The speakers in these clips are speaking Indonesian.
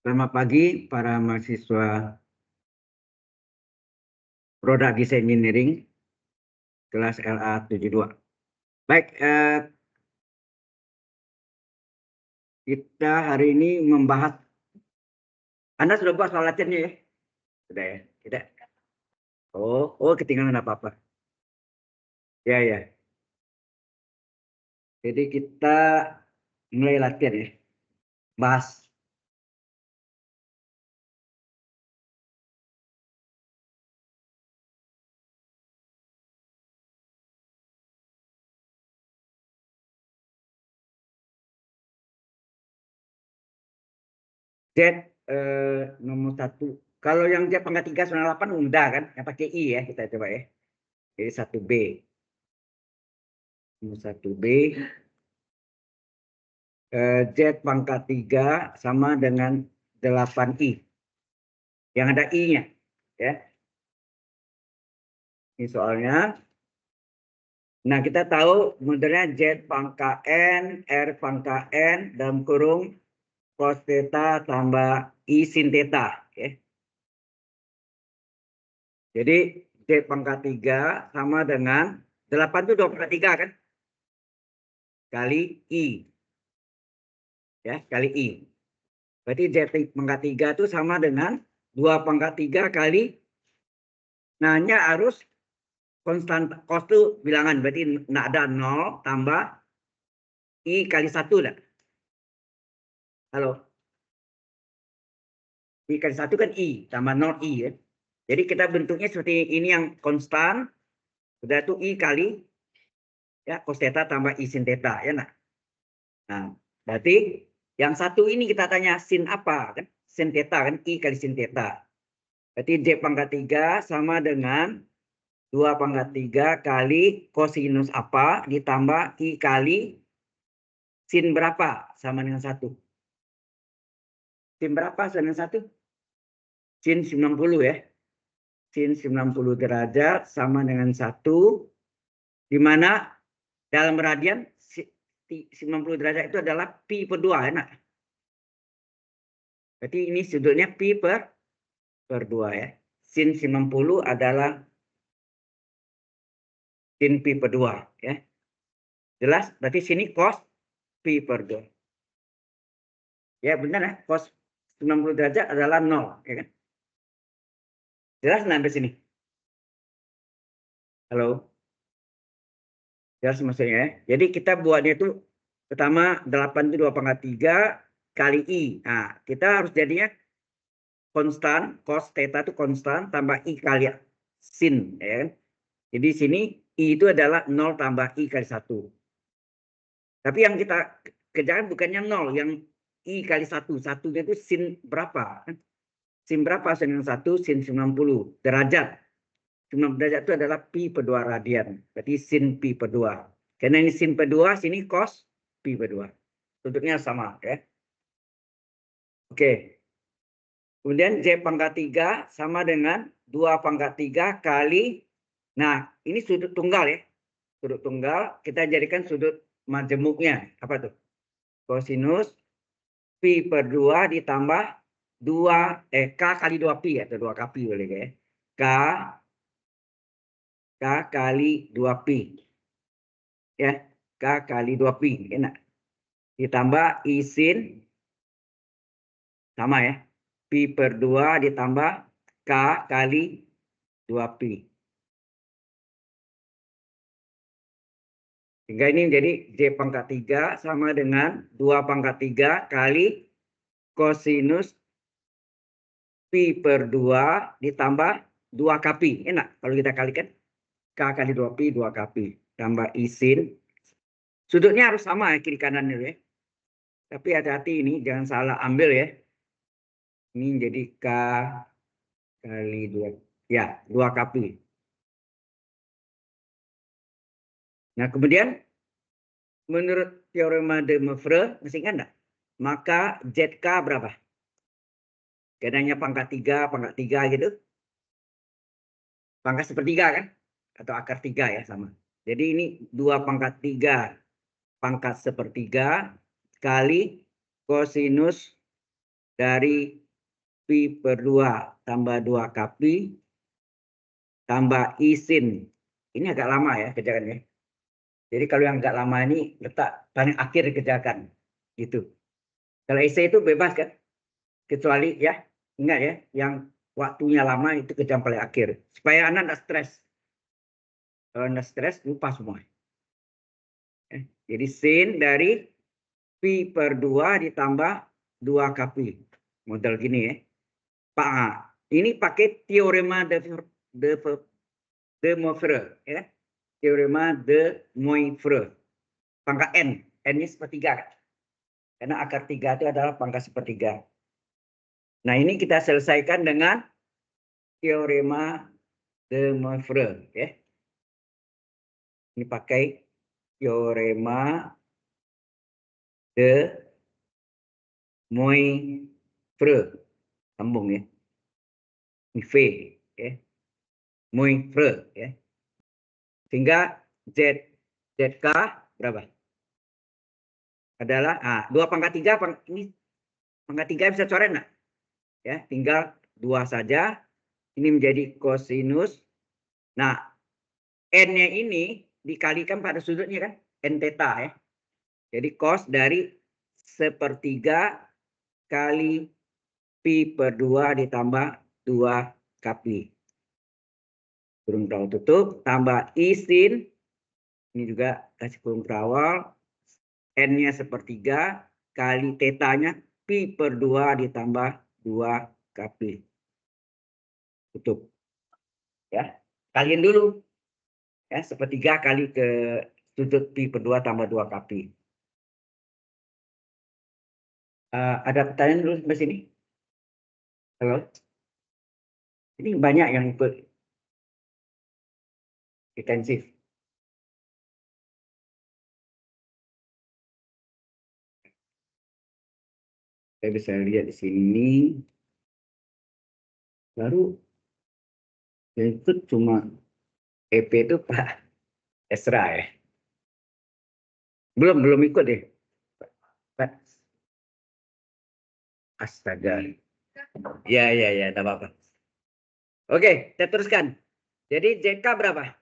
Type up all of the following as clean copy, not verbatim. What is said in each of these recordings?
Selamat pagi para mahasiswa Product Design Engineering kelas LA72. Baik, kita hari ini membahas. Anda sudah buat soal latihannya ya? Sudah ya? Tidak? Oh, ketinggalan apa-apa. Ya, ya. Jadi kita mulai latihan ya. Bahas. Z nomor 1. Kalau yang Z pangkat 3 98 udah kan? Yang pakai I ya, kita coba ya. Jadi 1B. Nomor 1B. Z pangkat 3 sama dengan 8I. Yang ada I-nya. Ya. Ini soalnya. Nah, kita tahu modelnya Z pangkat N, R pangkat N, dalam kurung cos theta tambah I sin theta. Okay. Jadi Z pangkat 3 sama dengan 8 itu 2 pangkat 3 kan? Kali I. Ya, kali I. Berarti Z pangkat 3 itu sama dengan 2 pangkat 3 kali. Nah, hanya harus konstan cos itu bilangan. Berarti tidak ada 0 tambah I kali 1 dah. Halo. I kali 1 kan I, tambah 0 I ya. Jadi kita bentuknya seperti ini yang konstan. Sudah itu I kali ya cos theta tambah I sin theta ya nah. Nah, berarti yang satu ini kita tanya sin apa kan? Sin theta kan I kali sin theta. Berarti Z pangkat 3 sama dengan 2 pangkat 3 kali kosinus apa ditambah I kali sin berapa sama dengan 1. Sin berapa sama dengan 1? Sin 90 ya. Sin 90 derajat sama dengan 1, di mana dalam radian 90 derajat itu adalah pi per 2 enak. Berarti ini sudutnya pi per 2 ya. Sin 90 adalah sin pi per 2 ya. Jelas? Berarti sini cos pi per 2. Ya benar ya, cos 90 derajat adalah 0 ya kan? Jelas sampai sini? Halo? Jelas maksudnya ya. Jadi kita buatnya itu pertama 8 itu 2 pangkat 3 kali I. Nah, kita harus jadinya konstan, cos theta itu konstan tambah I kali sin. Ya kan? Jadi sini I itu adalah 0 tambah I kali 1. Tapi yang kita kerjakan bukannya 0, yang I kali 1. Satunya itu sin berapa? Sin berapa? Sin 1, sin 90 derajat. 90 derajat itu adalah pi per 2 radian. Berarti sin pi per 2. Karena ini sin per 2, sini cos pi per 2. Bentuknya sama. Ya. Oke. Kemudian Z pangkat 3 sama dengan 2 pangkat 3 kali. Nah, ini sudut tunggal ya. Sudut tunggal, kita jadikan sudut majemuknya. Apa tuh? Kosinus pi per 2 ditambah 2, K kali 2 pi atau 2 kpi boleh ya. K kali 2 pi. Ya, K kali 2 pi. Enak. Ditambah I sin sama ya. Pi per 2 ditambah K kali 2 pi. Sehingga ini jadi Z pangkat 3 sama dengan 2 pangkat 3 kali kosinus pi per 2 ditambah 2 kpi. Enak kalau kita kalikan. K kali 2 pi, 2 kpi. Tambah I sin. Sudutnya harus sama ya, kiri kanan ya. Tapi hati-hati ini, jangan salah ambil ya. Ini jadi K kali 2. Ya, 2 kpi. Nah, kemudian menurut teorema de Moivre, masih ingat enggak? Maka ZK berapa? Kadangnya pangkat 3 gitu. Pangkat sepertiga kan? Atau akar 3 ya sama. Jadi ini 2 pangkat 3 pangkat sepertiga kali kosinus dari Pi per 2 tambah 2 Kpi tambah I sin. Ini agak lama ya kerjakannya. Jadi kalau yang agak lama ini letak paling akhir kerjakan. Gitu. Kalau essay itu bebas kan? Kecuali ya, ingat ya, yang waktunya lama itu kerjaan paling akhir. Supaya anak tidak stres. Kalau anda stres, lupa semua. Jadi sin dari Pi per 2 ditambah 2 Kpi. Model gini ya. Pak, ini pakai teorema de Moivre. Ya. Teorema de Moivre. Pangkat N. N-nya sepertiga. Karena akar 3 itu adalah pangkat sepertiga. Nah ini kita selesaikan dengan teorema de Moivre. Ya. Ini pakai teorema de Moivre. Sambung ya. Ini V. Ya. Moivre. Ya. Sehingga ZK berapa? Adalah 2 pangkat 3. Ini pangkat 3 bisa coret enggak? Ya, tinggal 2 saja. Ini menjadi kosinus. Nah, N-nya ini dikalikan pada sudutnya kan? N theta ya. Jadi cos dari sepertiga kali Pi per 2 ditambah 2 Kpi. Kurung terawal tutup. Tambah I sin. Ini juga kasih kurung terawal. N-nya sepertiga kali tetanya Pi per 2 ditambah 2 Kpi. Tutup. Ya. Kalian dulu. Ya, sepertiga kali ke sudut Pi per 2 tambah 2 Kpi. Ada pertanyaan dulu sampai sini? Halo? Ini banyak yang ikut intensif. Saya bisa lihat di sini. Baru yang ikut cuma EP itu Pak Esra ya. Belum ikut deh. Pak. Astaga. Ya, tidak apa-apa. Oke, kita teruskan. Jadi JK berapa?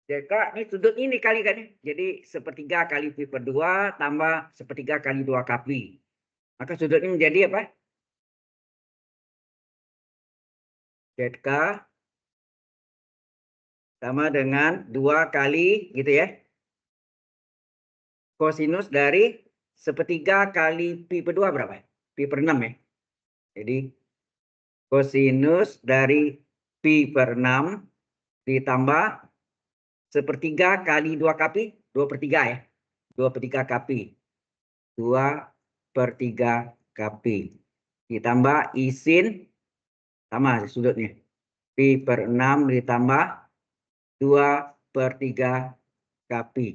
JK ini sudut ini kali kan. Jadi sepertiga kali Pi per 2 tambah sepertiga kali 2 Kpi. Maka sudut ini menjadi apa? ZK sama dengan 2 kali gitu ya. Kosinus dari sepertiga kali Pi per 2 berapa? Pi per 6 ya. Jadi kosinus dari Pi per 6 ditambah sepertiga kali 2 Kpi. 2 per 3 ya. 2 per 3 Kpi. 2 per 3 Kpi. Ditambah I sin sama sudutnya. Pi per 6 ditambah 2 per 3 Kpi.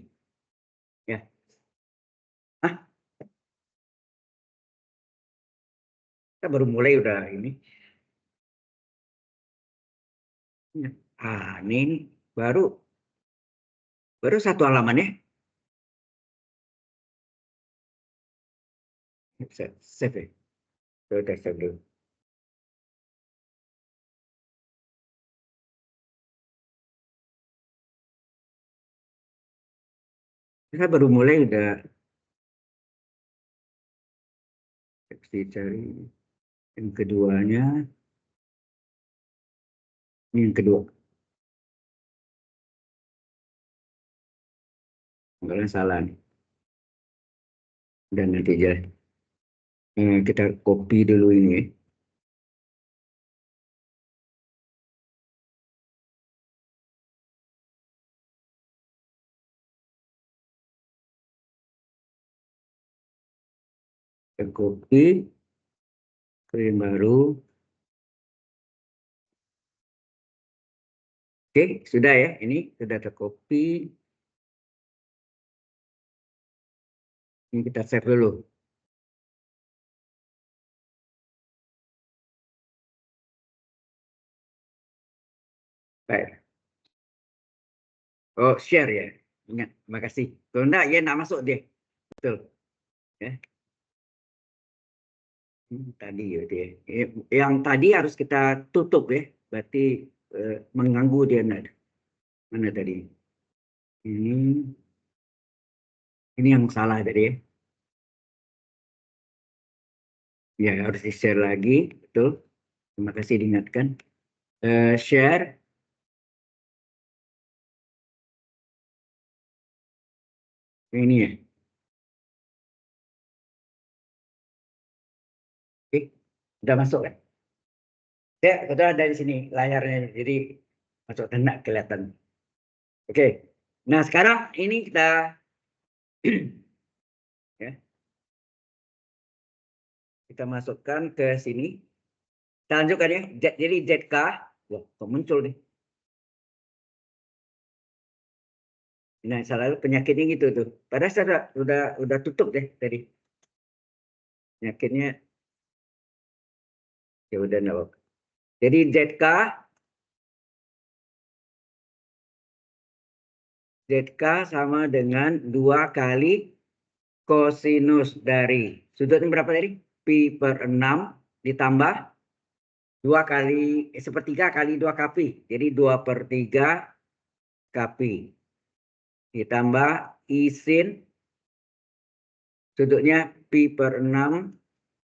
Ya. Kita baru mulai udah ini. Ini baru satu halaman ya. Save ya. Sudah save dulu. Kita baru mulai udah mesti cari yang keduanya. Ini yang kedua. Enggak salah nih. Dan nanti aja. Kita copy dulu ini. Kita copy. Screen baru. Oke, sudah ya. Ini sudah tercopy. Ini kita save dulu. Baik. Oh, share ya. Ingat, terima kasih. Kalau enggak, ya enggak masuk deh. Betul. Ya. Tadi berarti ya. Yang tadi harus kita tutup ya. Berarti mengganggu dia. Mana tadi? Ini yang salah tadi ya. Ya harus di share lagi, betul. Terima kasih diingatkan. Share. Ini ya. Oke, udah masuk kan? Ya, betul dari sini layarnya. Jadi masuk tendak kelihatan. Oke. Nah sekarang ini kita ya, kita masukkan ke sini. Kita lanjutkan ya. Jadi ZK, wah, kok muncul nih. Nah, selalu penyakitnya gitu tuh. Padahal saya udah tutup deh tadi. Penyakitnya ya udah enggak apa-apa. Jadi ZK sama dengan 2 kali kosinus dari sudutnya berapa tadi? Pi per 6 ditambah 2 kali sepertiga kali 2 kapi. Jadi 2/3 kapi. Ditambah I sin sudutnya pi per 6.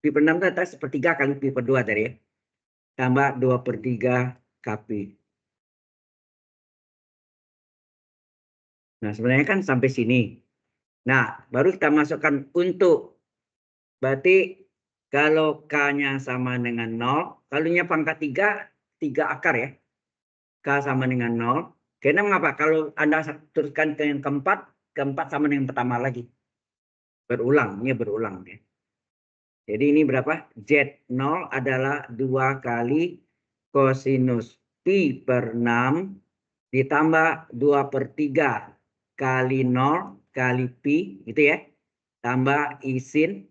Pi per 6 itu atas sepertiga kali pi per 2 tadi ya. Tambah 2/3 kapi. Nah, sebenarnya kan sampai sini. Nah, baru kita masukkan untuk. Berarti kalau K-nya sama dengan 0, kalaunya pangkat 3, 3 akar ya. K sama dengan 0. Karena mengapa? Kalau Anda teruskan ke yang keempat, keempat sama dengan pertama lagi. Berulang, ini berulang ya. Jadi ini berapa? Z0 adalah 2 kali kosinus pi per 6 ditambah 2/3 kali 0 kali pi gitu ya. Tambah I sin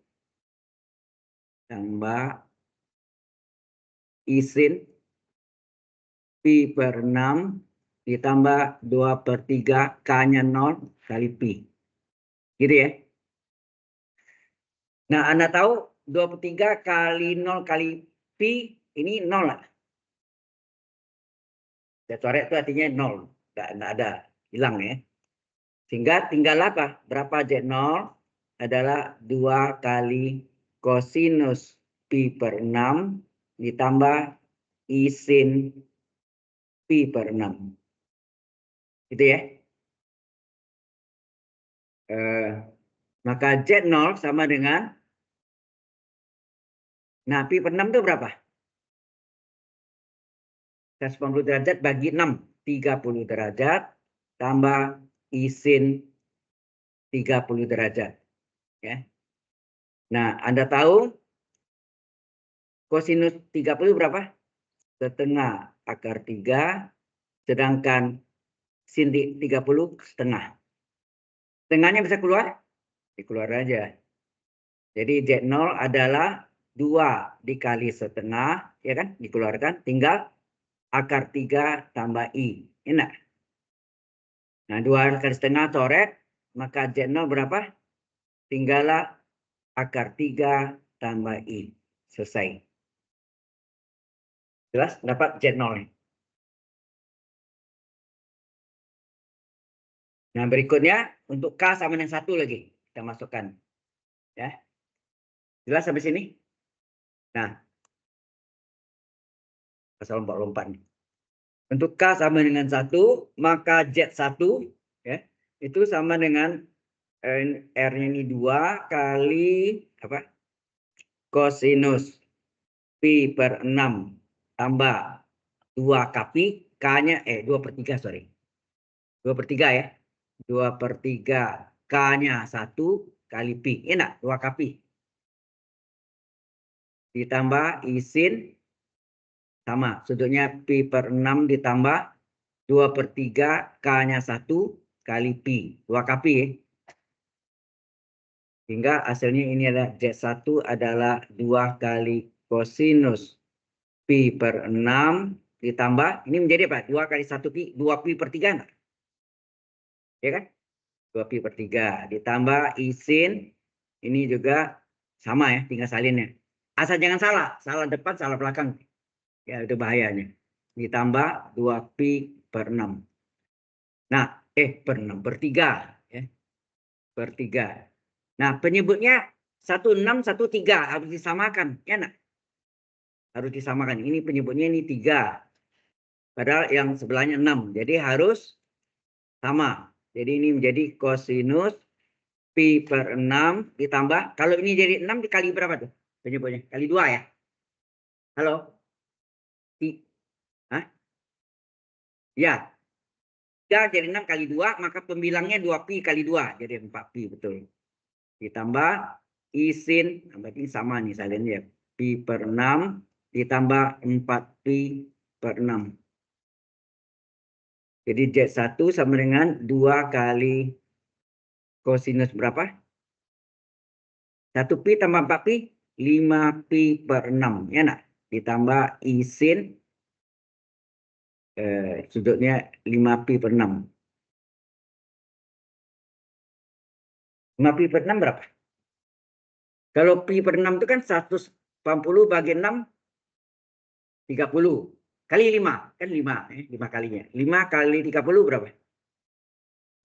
pi per 6 ditambah 2/3 K-nya 0 kali pi. Gitu ya. Nah, Anda tahu 2/3 kali 0 kali pi ini 0 lah. Ya, coret itu artinya 0. Nggak ada. Hilang ya. Sehingga tinggal apa? Berapa Z0? Adalah 2 kali kosinus pi per 6 ditambah I sin pi per 6. Gitu ya. Maka Z0 sama dengan, nah pi per 6 itu berapa? 180 derajat bagi 6. 30 derajat tambah I sin 30 derajat. Ya. Nah, Anda tahu kosinus 30 berapa? Setengah akar 3, sedangkan sin 30 setengah. Setengahnya bisa keluar? Dikeluar aja. Jadi Z0 adalah 2 dikali setengah, ya kan? Dikeluarkan, tinggal akar 3 tambah I. Enak. Nah, 2 kali setengah coret, maka Z0 berapa? Tinggallah akar 3 tambah I. Selesai. Jelas? Dapat Z0. Nah, berikutnya untuk K sama dengan 1 lagi. Kita masukkan. Ya. Jelas sampai sini? Nah, pasal lompat-lompat. Untuk K sama dengan 1, maka Z1 ya, itu sama dengan R-nya ini 2 kali apa? Kosinus pi per 6 tambah 2 kapi, K-nya 2/3 sorry. 2/3 ya. 2/3 K-nya 1 kali pi. Enak, 2 kapi. Ditambah I sin sama, sudutnya pi per 6 ditambah 2/3 K-nya 1 kali pi. 2 kapi ya. Hingga hasilnya ini adalah Z1 adalah 2 kali kosinus pi per 6 ditambah, ini menjadi apa? 2 kali 1 pi, 2 pi per 3 enggak? Ya kan? 2 pi per 3 ditambah I sin, ini juga sama ya, tinggal salinnya. Asal jangan salah. Salah depan, salah belakang. Ya, itu bahayanya. Ditambah 2pi per 6. Nah, per 6, per 3. Ya, per 3. Nah, penyebutnya 16, 13. Harus disamakan. Ya, nak? Harus disamakan. Ini penyebutnya ini 3. Padahal yang sebelahnya 6. Jadi harus sama. Jadi ini menjadi kosinus pi per 6 ditambah. Kalau ini jadi 6 dikali berapa tuh? Penyebutnya. Kali 2 ya. Halo? Hah? Ya. 3 jadi 6 kali 2. Maka pembilangnya 2pi kali 2. Jadi 4pi betul. Ditambah I sin. Berarti sama nih salin ya. Pi per 6 ditambah 4pi per 6. Jadi Z1 sama dengan 2 kali kosinus berapa? 1pi tambah 4pi, 5pi per 6. Ya nak? Ditambah I sin, sudutnya 5pi per 6. 5pi per 6 berapa? Kalau pi per 6 itu kan 180 bagi 6, 30. Kali 5, kan 5. 5 kalinya. 5 kali 30 berapa?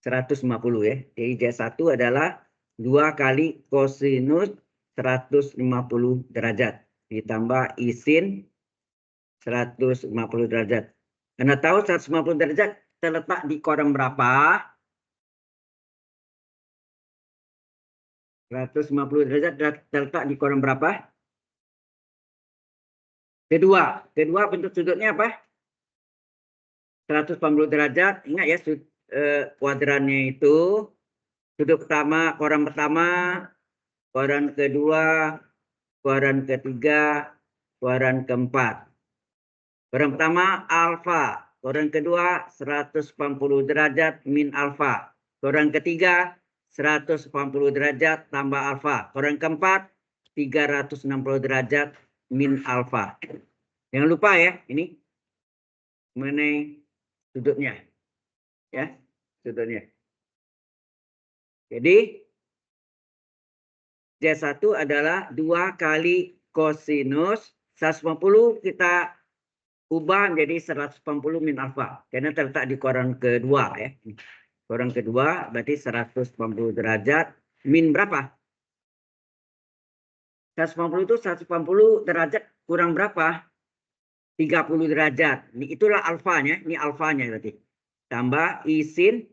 150 ya. Jadi Z1 adalah 2 kali kosinus 150 derajat. Ditambah I sin 150 derajat. Anda tahu 150 derajat terletak di koordinat berapa? 150 derajat terletak di koordinat berapa? Kedua. Kedua bentuk sudutnya apa? 180 derajat. Ingat ya, kuadrannya itu sudut pertama, koordinat kedua, koordinat ketiga, koordinat keempat. Koordinat pertama alfa, koordinat kedua 180 derajat min alfa. Koordinat ketiga 180 derajat tambah alfa. Koordinat keempat 360 derajat min alfa. Jangan lupa ya, ini mengenai sudutnya. Ya, sudutnya. Jadi Z1 adalah 2 kali kosinus 150 kita ubah menjadi 180 min alfa. Karena terletak di koordinat kedua ya. Koordinat kedua berarti 180 derajat min berapa? 180 itu 180 derajat kurang berapa? 30 derajat. Ini itulah alfanya, ini alfanya berarti. Tambah I sin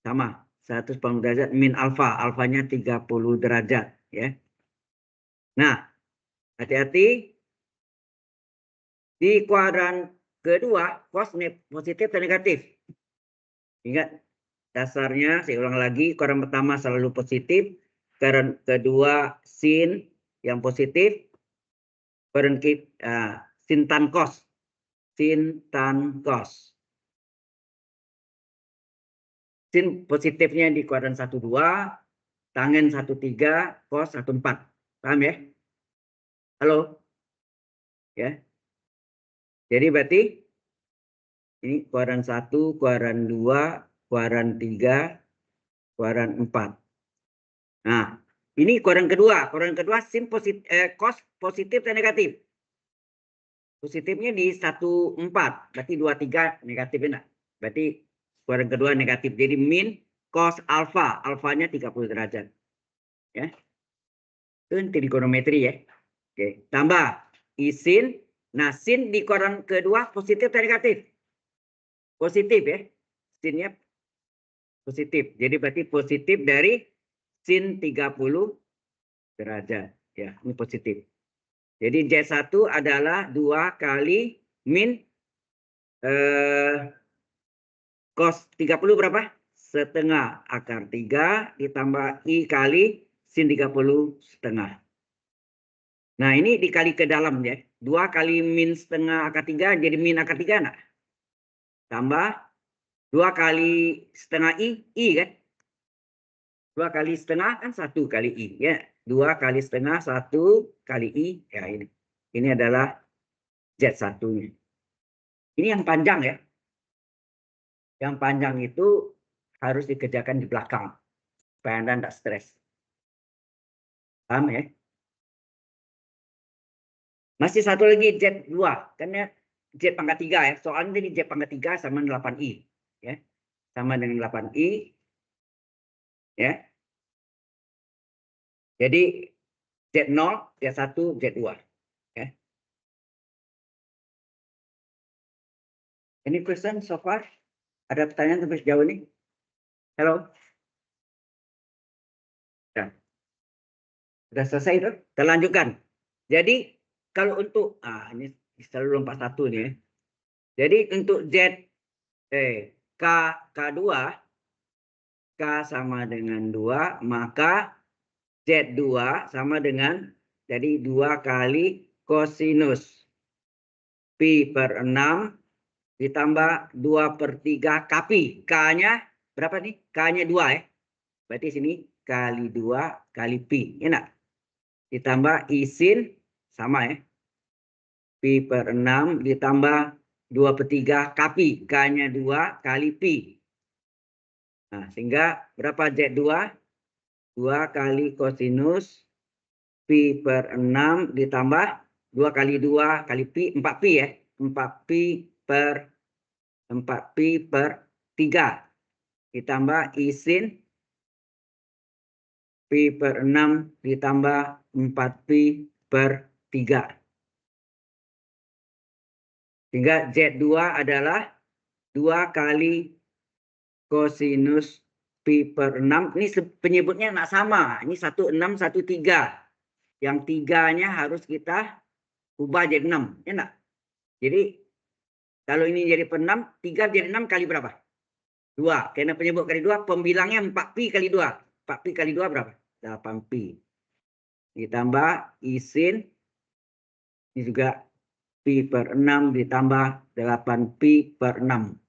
sama 180 derajat min alfa, alfanya 30 derajat ya. Nah, hati-hati di kuadran kedua cos positif dan negatif. Ingat dasarnya, saya ulang lagi, kuadran pertama selalu positif, kuadran kedua sin yang positif, kuadran sin tan cos, sin tan cos. Sin positifnya di kuadran 1 2, tangen 1 3, cos 1 4. Paham ya? Halo? Ya. Jadi berarti ini kuadran 1, kuadran 2, kuadran 3, kuadran 4. Nah, ini kuadran kedua. Kuadran kedua sin positif, cos positif dan negatif. Positifnya di 1 4, berarti 2 3 negatif enak. Berarti kuadran kedua negatif. Jadi min cos alfa, alfanya 30 derajat. Ya. Itu trigonometri ya. Oke, tambah I sin. Nah, sin di kuadran kedua positif dan negatif. Positif ya. Sinnya positif. Jadi berarti positif dari sin 30 derajat. Ya, ini positif. Jadi Z1 adalah 2 kali min cos 30 berapa? Setengah akar 3 ditambah I kali sin 30 setengah. Nah, ini dikali ke dalam ya. 2 kali min setengah akar 3 jadi min akar 3 enggak? Tambah 2 kali setengah I kan? 2 kali setengah kan 1 kali I ya. 2 kali setengah 1 kali I ya ini. Ini adalah Z1-nya. Ini yang panjang ya. Yang panjang itu harus dikerjakan di belakang supaya Anda tidak stres. Paham ya? Masih satu lagi Z2. Karena Z pangkat 3 ya. Soalnya tadi Z pangkat 3 sama 8I. Ya. Sama dengan 8I. Ya. Jadi Z0, Z1, Z2. Ya. Any question so far? Ada pertanyaan sampai sejauh ini? Halo? Ya. Sudah selesai itu? Kita lanjutkan. Jadi kalau untuk ini selalu lompat satu nih ya. Jadi untuk K2 K sama dengan 2, maka Z2 sama dengan jadi 2 kali kosinus pi per 6 ditambah 2/3 KPI. K-nya berapa nih? K-nya 2 ya. Berarti sini kali 2 kali pi. Enak. Ditambah isin sama ya. Pi per 6 ditambah 2/3 KPI. K-nya 2 kali pi. Nah, sehingga berapa Z2? 2 kali kosinus pi per 6 ditambah 2 kali 2 kali pi, 4pi ya. 4pi per 3 ditambah isin pi per 6 ditambah 4pi per 3. Sehingga Z2 adalah 2 kali kosinus pi per 6. Ini penyebutnya nggak sama. Ini 16, 13. Yang 3-nya harus kita ubah jadi 6. Ya enggak? Jadi kalau ini jadi per 6, 3 jadi 6 kali berapa? 2. Karena penyebut kali 2, pembilangnya 4pi kali 2. 4pi kali 2 berapa? 8pi. Ditambah isin. Ini juga pi per 6 ditambah 8pi per 6.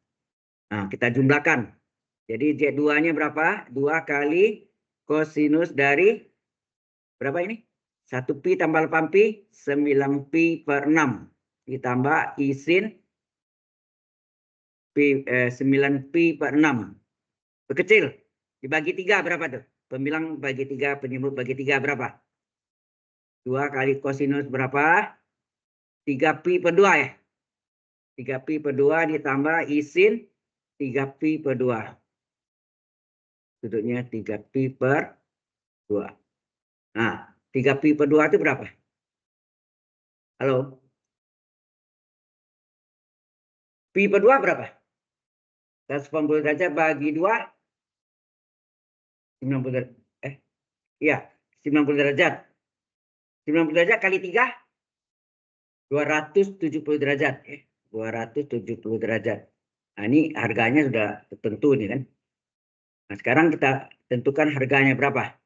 Nah, kita jumlahkan. Jadi Z2-nya berapa? 2 kali kosinus dari berapa ini? 1pi tambah 8pi, 9pi per 6. Ditambah isin 9pi per 6. Berkecil. Dibagi 3 berapa tuh? Pembilang bagi 3, penyebut bagi 3 berapa? 2 kali kosinus berapa? 3pi per 2 ya. 3pi per 2 ditambah isin 3pi per 2. Sudutnya 3pi per 2. Nah, 3pi per 2 itu berapa? Halo? Pi per 2 berapa? 180 derajat bagi 2. 90 derajat. Iya, 90 derajat. 90 derajat kali 3. 270 derajat. 270 derajat. Nah, ini harganya sudah tertentu nih kan. Nah, sekarang kita tentukan harganya berapa.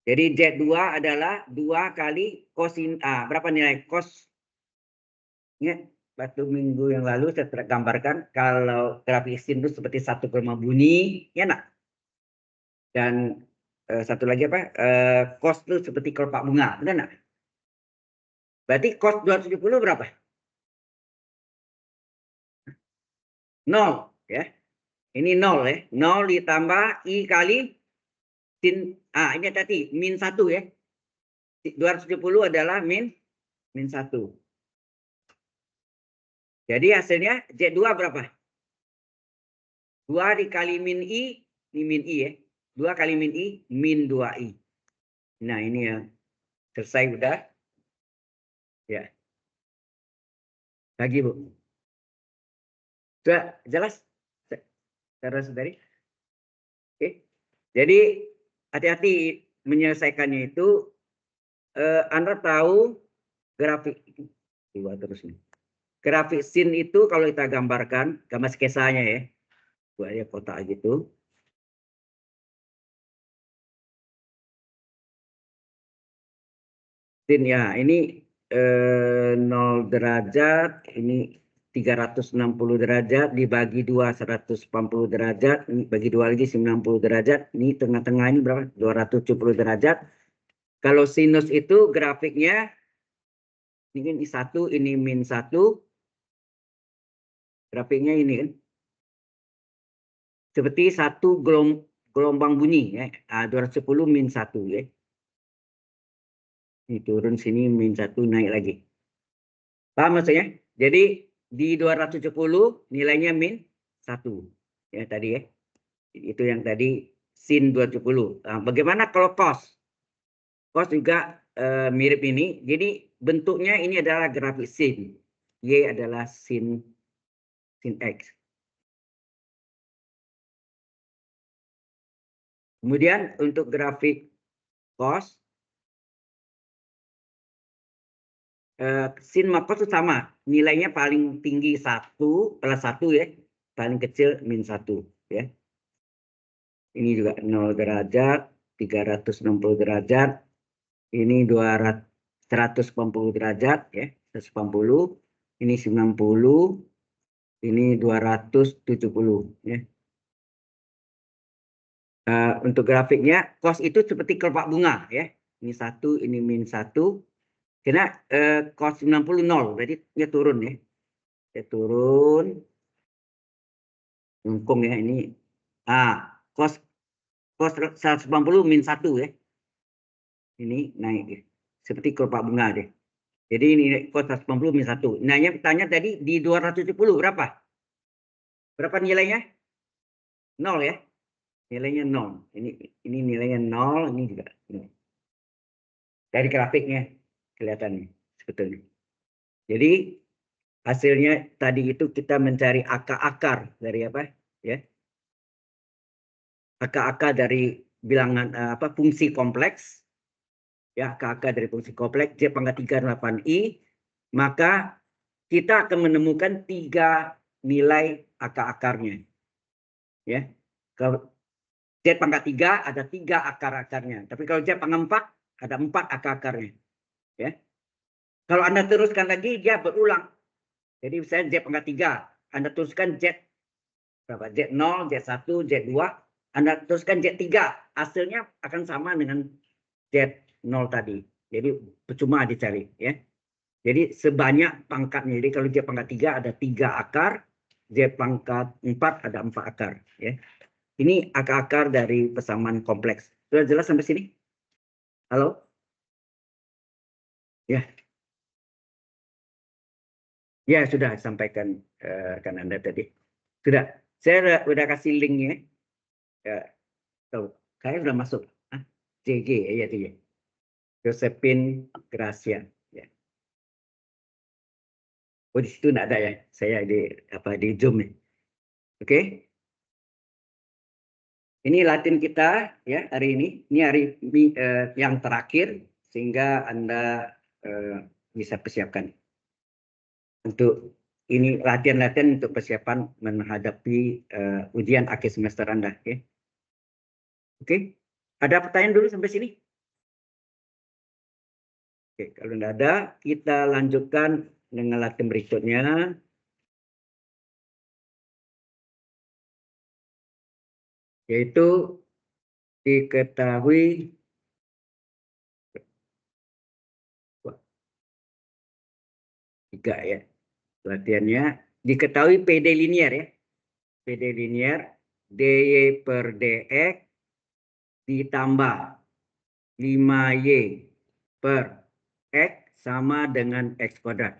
Jadi Z2 adalah 2 kali kosin A. Berapa nilai kosnya? Waktu minggu yang lalu saya gambarkan kalau grafik sin itu seperti satu kurma bunyi, ya nak. Dan satu lagi apa? Kos itu seperti kelopak bunga, benar nak? Berarti kos 270 berapa? 0 ya. Ini 0 ya. 0 ditambah I kali sin ini tadi min 1 ya. 270 adalah min 1. Jadi hasilnya Z2 berapa? 2 dikali min I, ini min I ya. 2 kali min I, min 2I. Nah, ini ya. Selesai udah. Ya. Lagi, Bu. Sudah jelas? Saudara-saudari? Oke. Jadi hati-hati menyelesaikannya itu. Anda tahu grafik dua terus nih. Grafik sin itu kalau kita gambarkan, gambar sketsanya ya. Buat ya kotak gitu. Sin ya, ini 0 derajat, ini 360 derajat dibagi 2 180 derajat, ini bagi 2 lagi 90 derajat. Ini tengah-tengah ini berapa? 270 derajat. Kalau sinus itu grafiknya ini 1, ini min 1. Grafiknya ini kan. Seperti satu gelombang bunyi ya. 210 min 1 ya. Ini turun sini min 1 naik lagi. Paham maksudnya? Jadi di 270 nilainya min 1. Ya tadi ya. Itu yang tadi sin 270. Nah, bagaimana kalau cos? Cos juga mirip ini. Jadi bentuknya ini adalah grafik sin. Y adalah sin X. Kemudian untuk grafik cos, sin sama cos itu sama. Nilainya paling tinggi 1 plus 1 ya. Paling kecil min 1 ya. Ini juga 0 derajat, 360 derajat. Ini 180 derajat ya, 180. Ini 90. Ini 270 ya. Untuk grafiknya cos itu seperti kelopak bunga ya. Ini 1, ini min 1. Karena cos 90 0, berarti dia turun ya. Dia turun. Lengkung ya ini. Cos 180 min 1 ya. Ini naik ya. Seperti kelopak bunga deh. Jadi ini cos 180 min 1. Nanya tanya tadi di 270 berapa? Berapa nilainya? 0 ya. Nilainya 0. Ini nilainya 0, ini juga 0. Dari grafiknya kelihatan sebetulnya. Jadi hasilnya tadi itu kita mencari akar dari apa? Ya. Akar dari bilangan fungsi kompleks. Ya, akar dari fungsi kompleks J pangkat 38I, maka kita akan menemukan 3 nilai akar-akarnya. Ya. Kalau Z pangkat 3 ada 3 akar-akarnya. Tapi kalau Z pangkat 4 ada 4 akar-akarnya. Ya. Kalau Anda teruskan lagi dia berulang. Jadi misalnya Z pangkat 3, Anda teruskan Z berapa? Z0, Z1, Z2, Anda teruskan Z3, hasilnya akan sama dengan Z0 tadi. Jadi percuma dicari ya. Jadi sebanyak pangkatnya. Jadi kalau Z pangkat 3 ada 3 akar, Z pangkat 4 ada 4 akar ya. Ini akar-akar dari persamaan kompleks. Sudah jelas sampai sini? Halo? Ya. Ya, sudah sampaikan kan Anda tadi. Sudah. Saya sudah kasih linknya. Ya, tahu. Saya sudah masuk. JG ya dia. Josephine Gracia. Ya. Oh, di situ enggak ada ya. Saya di Zoom ya. Oke. Ini latihan kita ya hari ini. Ini hari yang terakhir sehingga Anda bisa persiapkan untuk ini latihan-latihan untuk persiapan menghadapi ujian akhir semester Anda. Ya. Oke. Ada pertanyaan dulu sampai sini? Oke, kalau tidak ada, kita lanjutkan dengan latihan berikutnya. Yaitu diketahui tiga ya latihannya. Diketahui PD linier ya. PD linier DY per DX ditambah 5Y per X sama dengan X kuadrat.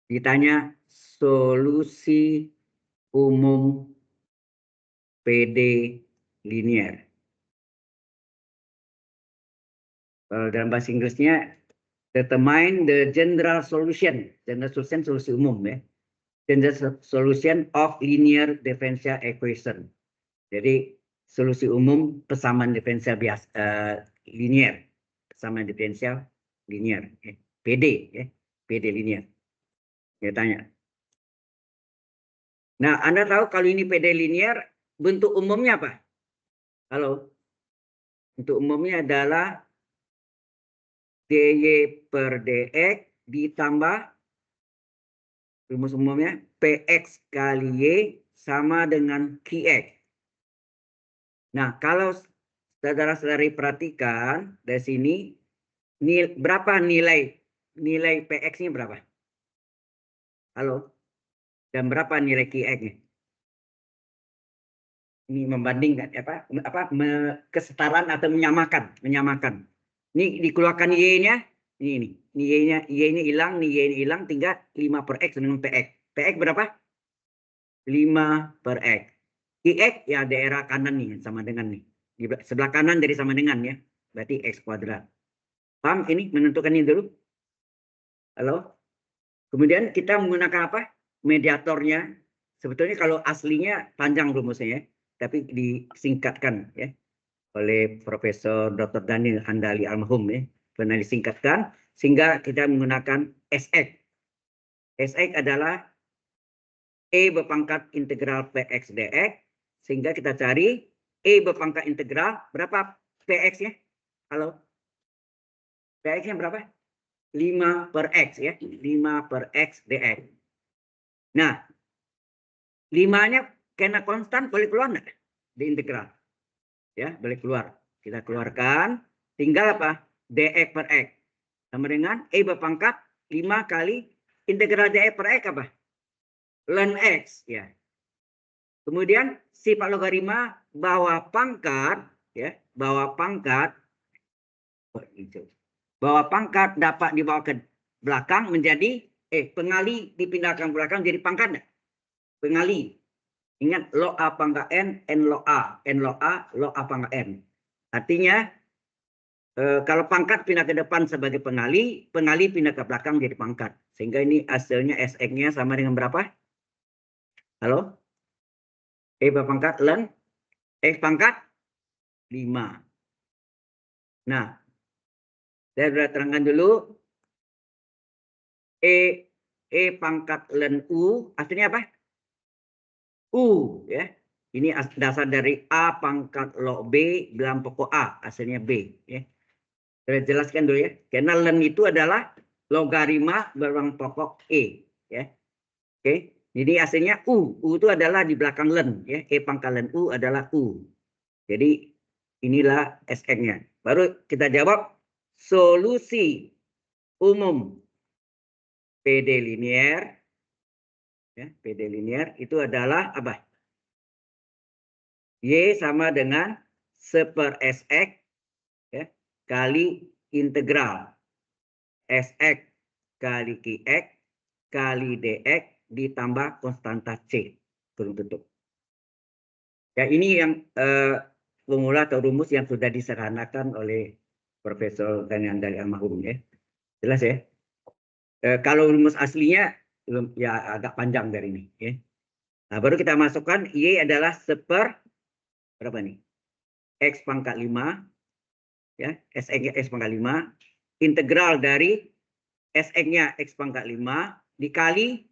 Ditanya solusi umum PD linier. Kalau dalam bahasa Inggrisnya determine the general solution. General solution solusi umum ya. General solution of linear differential equation. Jadi solusi umum persamaan diferensial biasa linear. Persamaan diferensial linear. Ya. PD ya. PD linear. Dia tanya. Nah, Anda tahu kalau ini PD linear bentuk umumnya apa? Halo. Bentuk umumnya adalah DY per DX ditambah rumus umumnya PX kali Y sama dengan QX. Nah, kalau saudara-saudari perhatikan dari sini, berapa nilai PX-nya berapa? Halo? Dan berapa nilai QX-nya? Ini membandingkan kesetaraan atau menyamakan. Ini dikeluarkan Y-nya. Ini Y-nya hilang, ini Y-nya hilang, tinggal 5 per X dengan PX. PX berapa? 5 per X. IX ya daerah kanan nih, sama dengan nih. Di sebelah kanan dari sama dengan ya. Berarti X kuadrat. Paham ini? Menentukan ini dulu. Halo? Kemudian kita menggunakan apa? Mediatornya. Sebetulnya kalau aslinya panjang rumusnya ya. Tapi disingkatkan ya. Oleh Profesor Dr. Daniel Handali almarhum ya. Pernah disingkatkan. Sehingga kita menggunakan SX. SX adalah E berpangkat integral PX dx. Sehingga kita cari E berpangkat integral. Berapa PX ya? Halo? PX-nya berapa? 5 per X ya. 5 per X dx. Nah, 5-nya karena konstan boleh keluar enggak? Di integral. Ya, boleh keluar. Kita keluarkan. Tinggal apa? dx per X. Sama dengan E berpangkat 5 kali integral dx per X apa? Ln X. Ya. Kemudian sifat logaritma bawah pangkat. Ya, bawah pangkat. Bawah pangkat dapat dibawa ke belakang menjadi pengali dipindahkan ke belakang jadi pangkat enggak? Pengali. Ingat log A pangkat N log A. N log A, log A pangkat N. Artinya kalau pangkat pindah ke depan sebagai pengali, pengali pindah ke belakang jadi pangkat. Sehingga ini hasilnya SX-nya sama dengan berapa? Halo? E berpangkat ln X pangkat 5. Nah, saya sudah terangkan dulu. E pangkat ln U, artinya apa? U ya. Ini dasar dari A pangkat log B bilang pokok A, hasilnya B ya. Saya jelaskan dulu ya. Karena ln itu adalah logaritma berulang pokok E ya. Oke. Jadi hasilnya U. U itu adalah di belakang ln ya. E pangkat ln U adalah U. Jadi inilah SN-nya. Baru kita jawab solusi umum PD linier ya, PD linier itu adalah apa? Y sama dengan 1 per SX ya, kali integral SX kali QX kali DX ditambah konstanta C. Turun tutup. Ya ini yang formula atau rumus yang sudah disederhanakan oleh Profesor Daniel Handali almarhum ya. Jelas ya? Kalau rumus aslinya ya agak panjang dari ini ya. Nah, baru kita masukkan Y adalah 1 per berapa nih? X pangkat 5 ya, SX-nya X pangkat 5 integral dari SX-nya X pangkat 5 dikali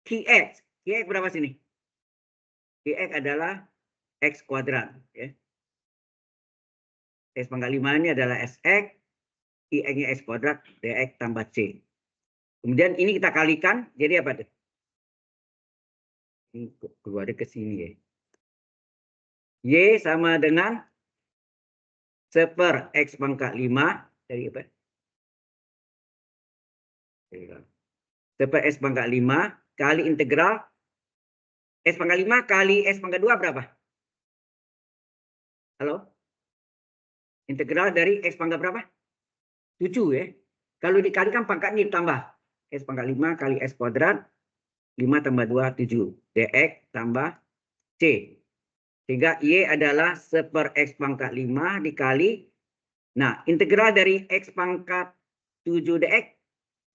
QX. QX berapa sini? QX adalah X kuadrat ya. X pangkat 5 ini adalah SX, QX-nya X kuadrat, DX tambah C. Kemudian ini kita kalikan jadi apa tuh? Ini keluar ke sini ya. Y sama dengan 1 per X pangkat 5 dari apa? 1 per X pangkat 5 kali integral X pangkat 5 kali X pangkat 2 berapa? Halo? Integral dari X pangkat berapa? 7 ya. Kalau dikalikan pangkatnya ditambah. X pangkat 5 kali X kuadrat. 5 tambah 2, 7. DX tambah C. Sehingga Y adalah 1 per X pangkat 5 dikali. Nah, integral dari X pangkat 7 DX.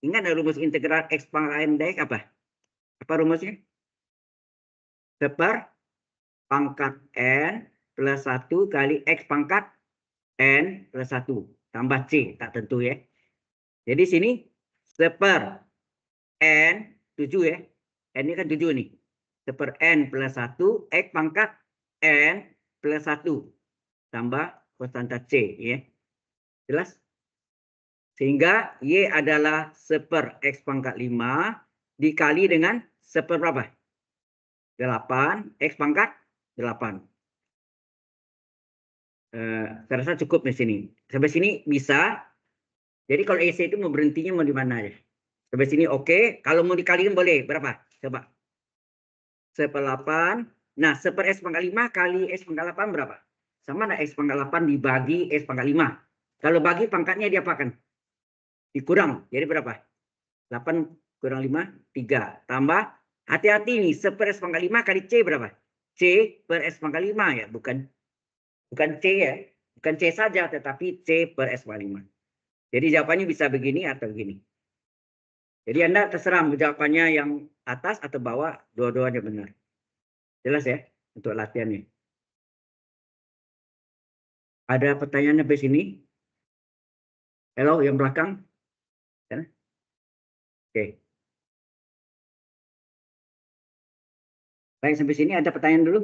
Ingat rumus integral X pangkat N DX apa? Apa rumusnya? 1 per pangkat N plus 1 kali X pangkat N plus 1. Tambah C. Tak tentu ya. Jadi sini 1 per N 7 ya. N ini kan 7 nih. 1 per N plus 1 X pangkat N plus 1 tambah konstanta C ya. Jelas? Sehingga Y adalah 1 per X pangkat 5 dikali dengan 1 per berapa? 8 X pangkat 8. Saya rasa cukup di sini. Sampai sini bisa. Jadi kalau EC itu mau berhentinya mau di mana ya? Sampai sini oke. Kalau mau dikalikan boleh. Berapa? Coba. 1 per 8. Nah, 1 per X pangkat 5 kali X pangkat 8 berapa? Sama ada X pangkat 8 dibagi X pangkat 5. Kalau bagi pangkatnya diapakan? Dikurang. Jadi berapa? 8 kurang 5, 3. Tambah, hati-hati nih, 1 per S pangkat 5 kali C berapa? C per S pangkat 5 ya, bukan C ya. Bukan C saja, tetapi C per S pangkat 5. Jadi jawabannya bisa begini atau begini. Jadi Anda terserah jawabannya yang atas atau bawah, dua-duanya benar. Jelas ya untuk latihannya. Ada pertanyaan sampai sini? Halo, yang belakang? Ya? Oke. Baik, sampai sini ada pertanyaan dulu?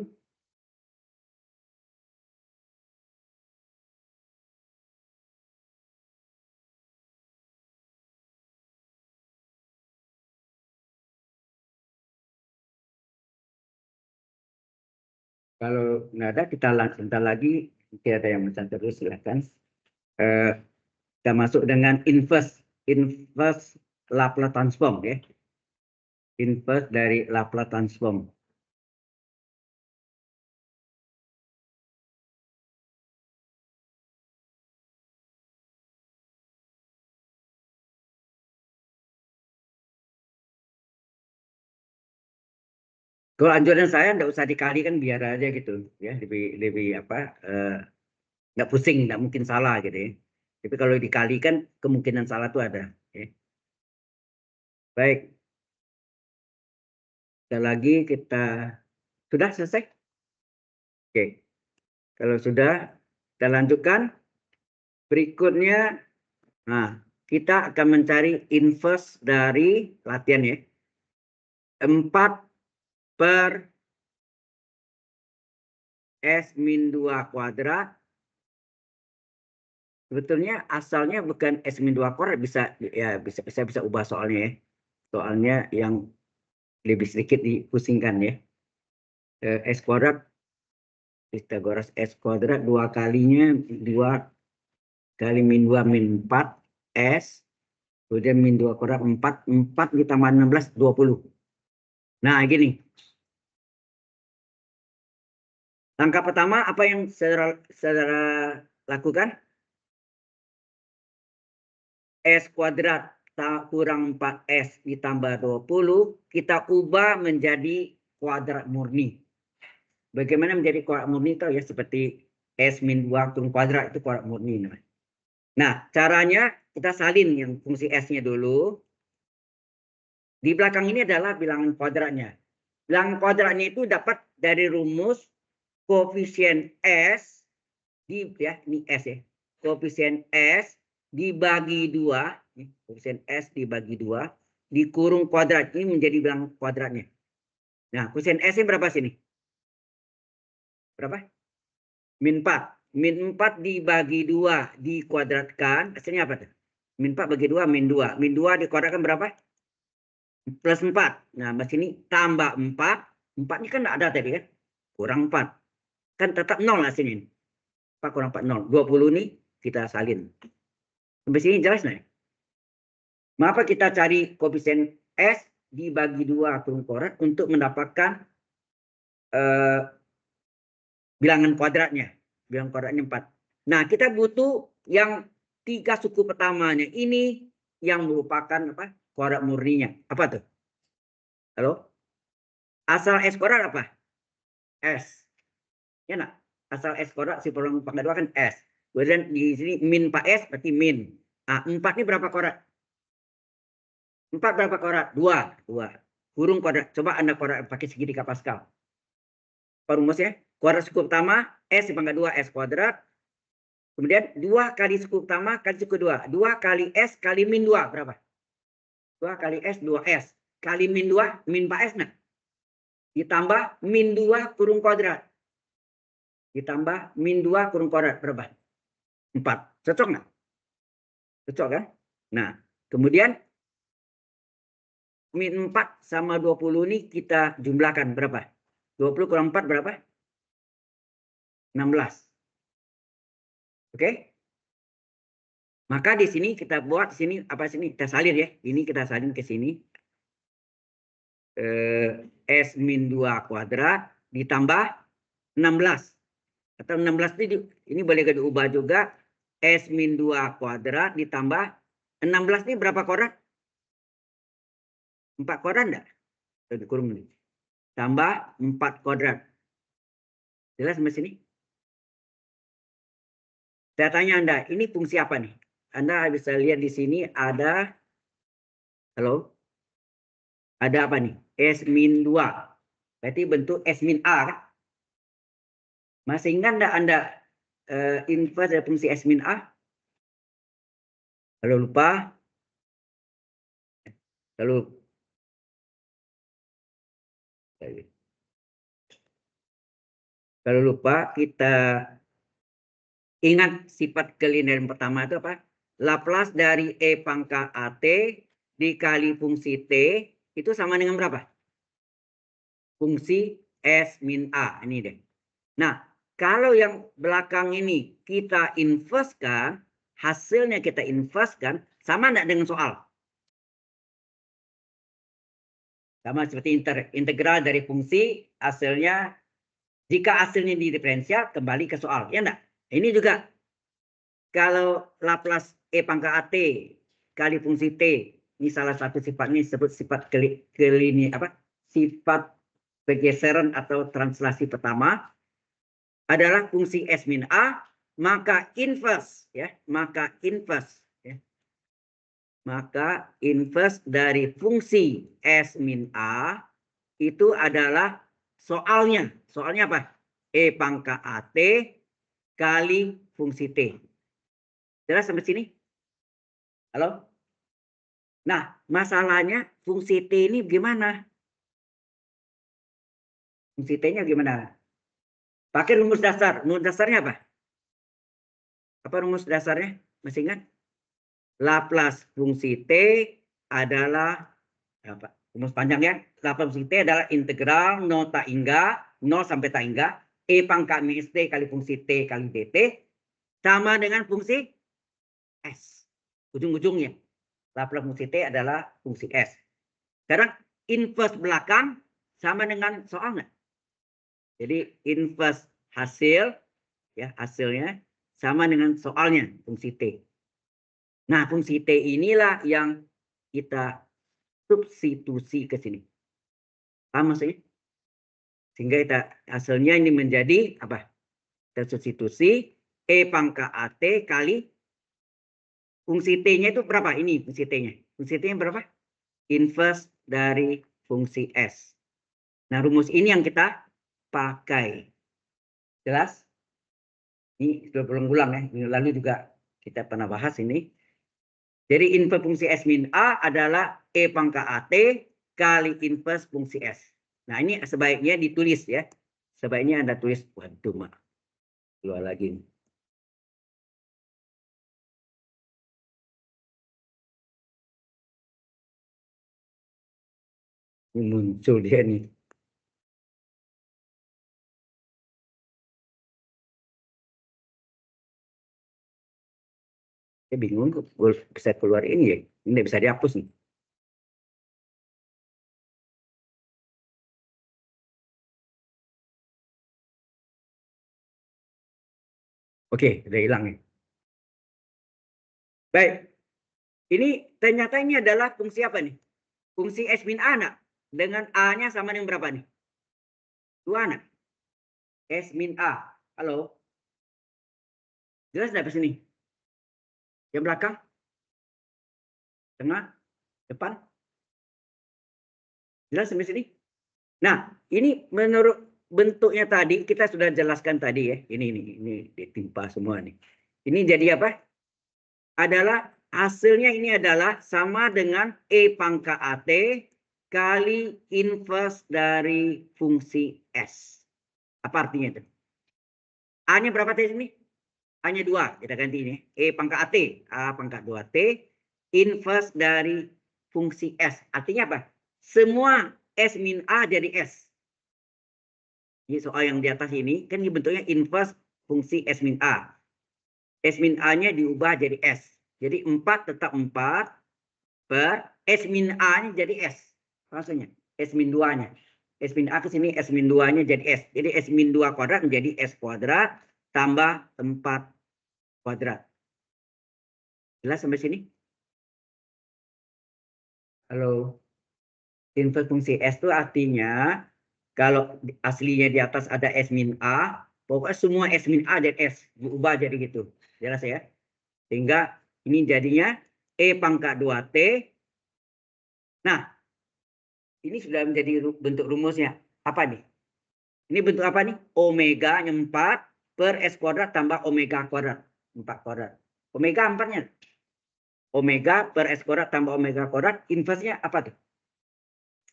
Kalau nggak ada, kita sebentar lagi. Tidak ada yang bisa terus, silakan. Kita masuk dengan inverse Laplace transform ya. Inverse dari Laplace transform. Kalau anjuran saya nggak usah dikalikan, biar aja gitu ya, lebih apa, nggak pusing, nggak mungkin salah gitu ya. Tapi kalau dikalikan kemungkinan salah itu ada. Ya. Baik, sekali lagi kita sudah selesai. Oke, kalau sudah kita lanjutkan. Berikutnya, nah kita akan mencari inverse dari latihan ya. 4 per S min 2 kuadrat. Sebetulnya asalnya bukan S min 2 kuadrat, bisa ubah soalnya ya. Soalnya yang lebih sedikit dipusingkan ya. S kuadrat, Pitagoras S kuadrat 2 kalinya 2 kali min 2 min 4 S. Kemudian min 2 kuadrat 4 ditambah 16 20. Nah gini. Langkah pertama apa yang saudara lakukan? S kuadrat kurang 4S ditambah 20, kita ubah menjadi kuadrat murni. Bagaimana menjadi kuadrat murni itu ya, seperti S min 2 turun kuadrat, itu kuadrat murni. Nah, caranya kita salin yang fungsi S-nya dulu. Di belakang ini adalah bilangan kuadratnya. Bilangan kuadratnya itu dapat dari rumus koefisien S ini S ya. Koefisien S dibagi 2, koefisien S dibagi 2 dikurung kuadrat, ini menjadi bilangan kuadratnya. Nah, koefisien S ini berapa sini? Berapa? Min 4. Min 4 dibagi 2 dikuadratkan, hasilnya apa tuh? Min 4 bagi 2 min 2. Min 2 dikuadratkan berapa? Plus 4. Nah, di sini tambah 4. 4 ini kan enggak ada tadi kan? Kurang 4. Kan tetap 0 hasilnya. 4 kurang 4 0. 20 ini kita salin. Sampai sini jelas nggak? Mengapa kita cari koefisien S dibagi 2 kurung kuadrat untuk mendapatkan bilangan kuadratnya. Bilangan kuadratnya 4. Nah, kita butuh yang 3 suku pertamanya. Ini yang merupakan apa? Kuadrat murninya. Apa tuh? Halo? Asal S kuadrat apa? S. Ya nak? Asal S kuadrat si pangkat 2 kan S. Kemudian di sini min 4S berarti min. Nah, 4 ini berapa kuadrat? 4 berapa kuadrat? 2. Kurung kuadrat. Coba Anda kuadrat pakai segitiga Pascal. Apa rumusnya? Kuadrat suku pertama, S dipangkat 2, S kuadrat. Kemudian 2 kali suku pertama kali suku 2. 2 kali S kali min 2. Berapa? 2 kali S, 2S. Kali min 2, min 4S. Nah. Ditambah min 2 kurung kuadrat. Ditambah min 2 kurung kuadrat. Berapa? 4. Cocok nggak? Cocok kan? Nah, kemudian min 4 sama 20 ini kita jumlahkan berapa? 20 kurang 4 berapa? 16. Oke? Maka di sini kita buat sini apa sini kita salin ya. Ini kita salin ke sini. S min 2 kuadrat ditambah 16. Atau 16 ini boleh diubah juga S min 2 kuadrat ditambah 16 ini berapa kuadrat? 4 kuadrat enggak? Kurung ini. Tambah 4 kuadrat. Jelas sampai sini? Saya tanya Anda, ini fungsi apa nih? Anda bisa lihat di sini ada, halo? Ada apa nih? S min 2. Berarti bentuk S min A kan? Masih ingat enggak Anda inverse dari fungsi S min A? Kalau lupa, kalau lupa kita ingat sifat kelinearan pertama itu apa? Laplace dari E pangkat AT dikali fungsi T itu sama dengan berapa? Fungsi S min A. Ini deh. Nah, kalau yang belakang ini kita inverse-kan, hasilnya kita inverse-kan, sama enggak dengan soal? Sama seperti integral dari fungsi, hasilnya, jika hasilnya di diferensial, kembali ke soal. Ya enggak? Ini juga, kalau Laplace E pangkat AT kali fungsi T, ini salah satu sifatnya disebut sifat sifat pergeseran atau translasi pertama, adalah fungsi S min A, maka inverse ya, maka inverse dari fungsi S min A itu adalah soalnya. Soalnya apa? E pangkat AT kali fungsi T. Jelas sampai sini? Halo? Nah, masalahnya fungsi T ini gimana? Fungsi T-nya gimana? Pakai rumus dasar. Rumus dasarnya apa? Apa rumus dasarnya? Masih ingat? Laplace fungsi T adalah apa? Rumus panjang ya. Laplace fungsi T adalah integral 0 tak hingga 0 sampai tak hingga E pangkat min T kali fungsi T kali dt sama dengan fungsi S. Ujung-ujungnya. Laplace fungsi T adalah fungsi S. Sekarang inverse belakang sama dengan soalnya. Jadi inverse hasil ya, hasilnya sama dengan soalnya fungsi T. Nah, fungsi T inilah yang kita substitusi ke sini. Paham maksudnya? Sehingga kita hasilnya ini menjadi apa? Kita substitusi E pangkat AT kali fungsi T-nya itu berapa? Ini fungsi T-nya. Fungsi T-nya berapa? Inverse dari fungsi S. Nah, rumus ini yang kita pakai. Jelas? Ini sudah berulang-ulang ya. Minggu lalu juga kita pernah bahas ini. Jadi inverse fungsi S min A adalah E pangkat AT kali inverse fungsi S. Nah, ini sebaiknya ditulis ya. Sebaiknya Anda tulis. Waduh, Mak. Keluar lagi. Ini muncul dia nih. Saya bingung kok bisa keluar ini ya. Ini tidak bisa dihapus nih. Oke, udah hilang nih. Baik. Ini ternyata ini adalah fungsi apa nih? Fungsi S min A nak. Dengan A-nya sama dengan berapa nih? 2 nak. S min A. Halo? Jelas nggak sini? Yang belakang? Tengah? Depan? Jelas sampai sini? Nah, ini menurut bentuknya tadi kita sudah jelaskan tadi ya. Ini ditimpa semua nih. Ini jadi apa? Adalah hasilnya ini adalah sama dengan E pangkat AT kali inverse dari fungsi S. Apa artinya itu? A-nya berapa T ini? A-nya 2. Kita ganti ini. E pangkat AT. A pangkat 2T. Inverse dari fungsi S. Artinya apa? Semua S min A jadi S. Ini soal yang di atas ini. Kan ini bentuknya inverse fungsi S min A. S min A-nya diubah jadi S. Jadi 4 tetap 4. Per S min A-nya jadi S. Maksudnya S min 2-nya. S min A ke sini S min 2-nya jadi S. Jadi S min 2 kuadrat menjadi S kuadrat tambah 4 kuadrat. Jelas sampai sini? Halo. Inverse fungsi S itu artinya kalau aslinya di atas ada S min A, pokoknya semua S min A dan S diubah jadi gitu. Jelas ya? Sehingga ini jadinya E pangkat 2T. Nah, ini sudah menjadi bentuk rumusnya. Apa nih? Ini bentuk apa nih? Omega 4 per S kuadrat tambah omega kuadrat. 4 kuadrat. Omega 4-nya. Omega per S kuadrat tambah omega kuadrat. Inverse-nya apa tuh?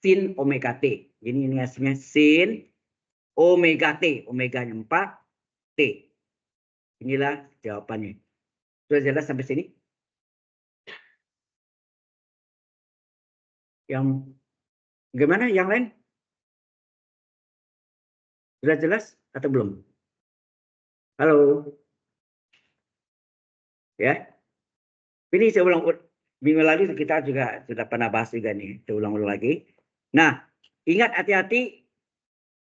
Sin omega T. Ini hasilnya sin omega T. Omega-nya 4 T. Inilah jawabannya. Sudah jelas sampai sini? Yang gimana? Yang lain? Sudah jelas atau belum? Halo? Ya. Ini saya ulang, minggu lalu kita juga sudah pernah bahas juga nih. Saya ulang-ulang lagi. Nah, ingat hati-hati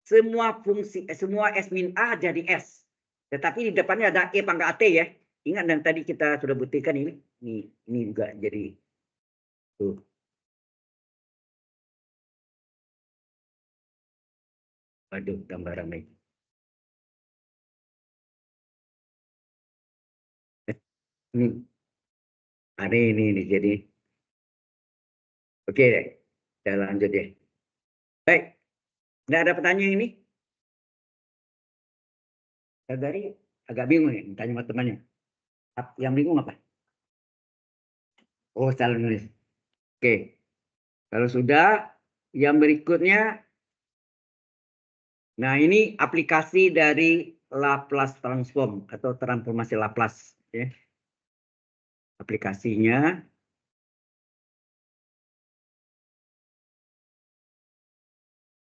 semua fungsi, semua S min A jadi S. Tetapi di depannya ada E pangkat T ya. Ingat dan tadi kita sudah buktikan ini. Ini juga jadi tuh. Waduh, tambah ramai. Ini, ini jadi. Oke deh, kita lanjut ya. Baik, nggak ada pertanyaan ini? Dari agak bingung nih, tanya sama temannya. Yang bingung apa? Oh, salah nulis. Oke, kalau sudah, yang berikutnya. Nah, ini aplikasi dari Laplace transform atau transformasi Laplace. Ya. Aplikasinya.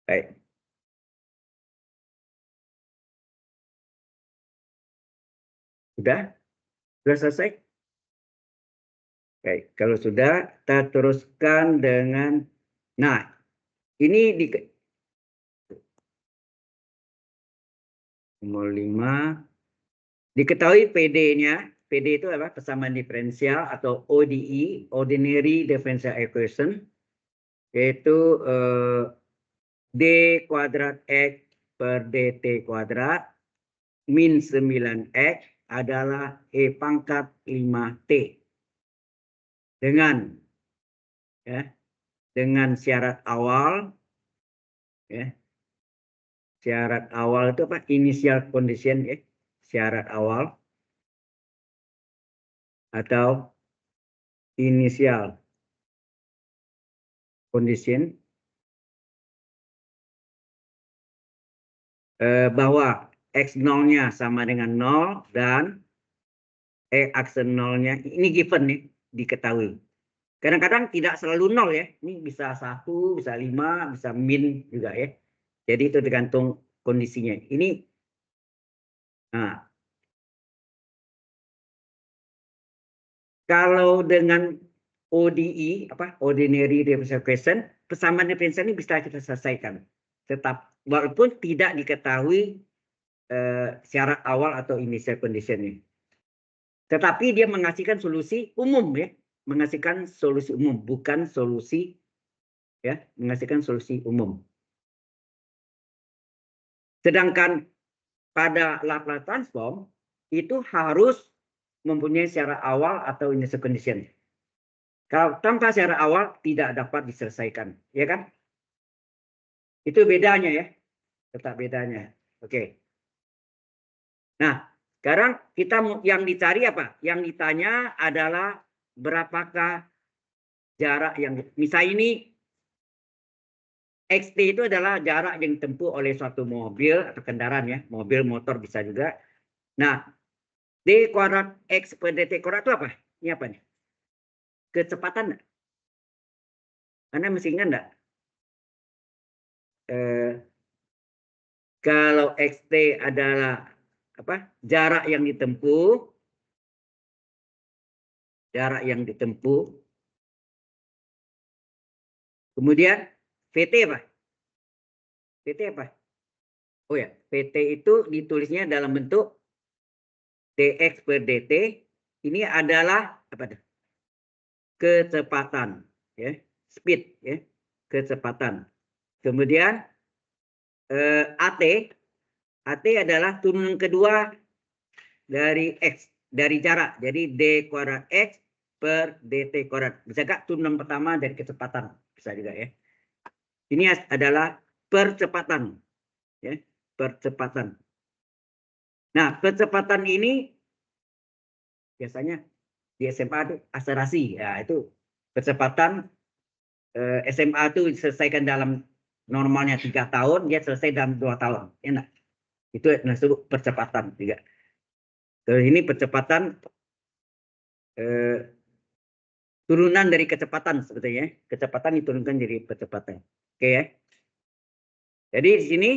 Baik. Sudah? Sudah selesai? Baik. Kalau sudah, kita teruskan dengan. Nah, ini di nomor 5. Diketahui PD-nya. PD itu apa? Persamaan diferensial atau ODE, Ordinary Differential Equation. Yaitu D kuadrat X per DT kuadrat min 9X adalah E pangkat 5T. Dengan syarat awal, ya, syarat awal itu apa? Initial condition, ya, syarat awal atau initial condition bahwa X0-nya sama dengan 0 dan aksen 0-nya ini given nih, diketahui. Kadang-kadang tidak selalu 0 ya. Ini bisa 1, bisa 5, bisa min juga ya. Jadi itu tergantung kondisinya. Ini nah, kalau dengan ODE apa Ordinary Differential Equation, persamaan diferensial ini bisa kita selesaikan. Tetap walaupun tidak diketahui syarat awal atau initial condition-nya. Tetapi dia menghasilkan solusi umum ya, menghasilkan solusi umum, bukan solusi ya, menghasilkan solusi umum. Sedangkan pada Laplace transform itu harus mempunyai syarat awal atau initial condition. Kalau tanpa syarat awal tidak dapat diselesaikan, ya kan? Itu bedanya ya, tetap bedanya. Oke. Nah, sekarang kita yang dicari apa? Yang ditanya adalah berapakah jarak yang misalnya ini XT itu adalah jarak yang ditempuh oleh suatu mobil atau kendaraan ya, mobil, motor bisa juga. Nah, D kuadrat X per DT kuadrat itu apa? Ini apa nih? Kecepatan enggak? Anda masih ingat enggak? Kalau XT adalah apa? Jarak yang ditempuh. Jarak yang ditempuh. Kemudian VT apa? VT apa? Oh ya, VT itu ditulisnya dalam bentuk dx per dt ini adalah apa? Kecepatan, ya, speed, ya, kecepatan. Kemudian AT adalah turunan kedua dari X, dari jarak. Jadi D kuadrat X per DT kuadrat. Bisa nggak turunan pertama dari kecepatan? Bisa juga ya. Ini adalah percepatan. Ya, percepatan. Nah, percepatan ini biasanya di SMA itu akselerasi. Ya, itu percepatan SMA itu diselesaikan dalam normalnya 3 tahun, dia selesai dalam 2 tahun. Enak. Itu disebut percepatan juga. Ini percepatan turunan dari kecepatan sebetulnya. Kecepatan diturunkan jadi percepatan. Oke ya. Jadi di sini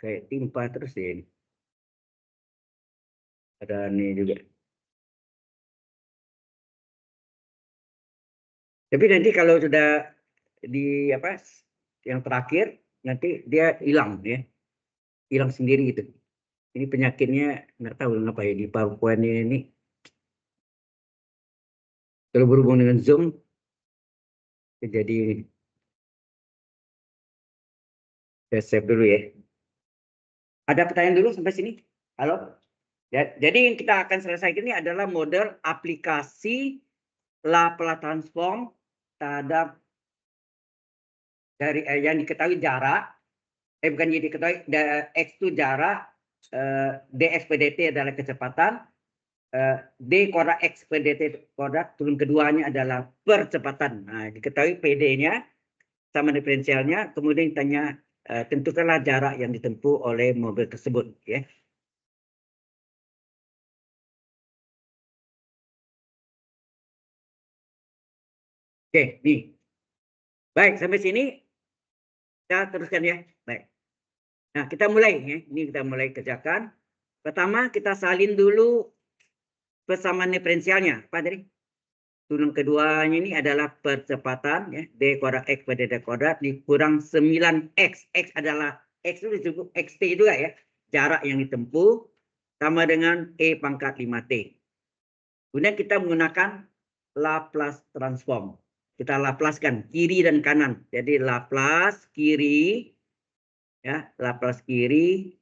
kayak timpa terus ya ini. Ada ini juga. Tapi nanti kalau sudah di apa yang terakhir nanti dia hilang ya. Hilang sendiri gitu. Ini penyakitnya nggak tahu kenapa ya di PowerPoint ini. Kalau berhubung dengan Zoom jadi saya save dulu ya. Ada pertanyaan dulu sampai sini? Halo? Ya, jadi yang kita akan selesaikan ini adalah model aplikasi Laplace transform terhadap dari yang diketahui jarak, bukan yang diketahui X itu jarak, dx per dt adalah kecepatan, d kuadrat x per dt kuadrat turun keduanya adalah percepatan. Nah, diketahui PD-nya sama diferensialnya, kemudian ditanya tentukanlah jarak yang ditempuh oleh mobil tersebut, ya. Oke, nih. Baik, sampai sini kita teruskan ya. Baik. Nah, kita mulai ya. Ini kita mulai kerjakan. Pertama, kita salin dulu persamaan diferensialnya. Apa tadi? Turun keduanya ini adalah percepatan ya, d kuadrat x per dt kuadrat dikurang 9x. X adalah x itu disebut xt juga ya. Jarak yang ditempuh sama dengan e pangkat 5t. Kemudian kita menggunakan Laplace transform. Kita laplaskan kiri dan kanan. Jadi Laplace kiri ya, Laplace kiri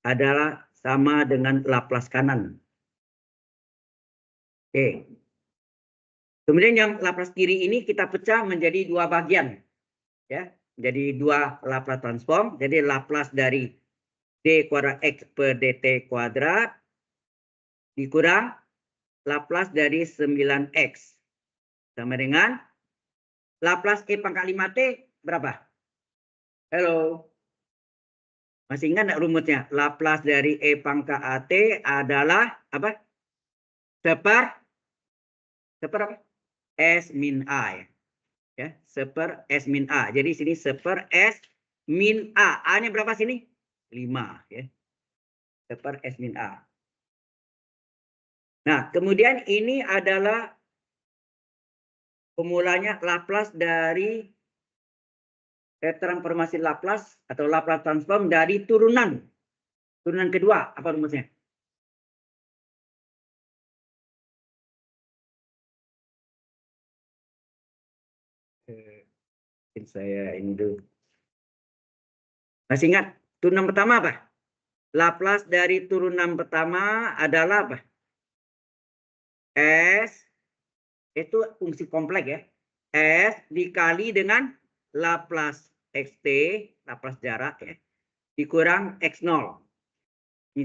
adalah sama dengan Laplace kanan. Oke. Kemudian yang Laplace kiri ini kita pecah menjadi dua bagian. Ya, jadi dua Laplace transform. Jadi Laplace dari d kuadrat x per dt kuadrat dikurang Laplace dari 9x sama dengan Laplace e pangkat 5t berapa? Halo. Masih ingat enggak rumusnya? Laplace dari e pangkat at adalah apa? Seper apa? S min A ya. Seper S min A. Jadi sini seper S min A. A-nya berapa sini? 5 ya. Seper S min A. Nah, kemudian ini adalah formulanya Laplace dari transformasi Laplace atau Laplace transform dari turunan. Turunan kedua, apa rumusnya? Saya ini dulu. Masih ingat turunan pertama apa? Laplace dari turunan pertama adalah apa? S itu fungsi kompleks ya. S dikali dengan Laplace xt, Laplace jarak ya, dikurang x0. Ini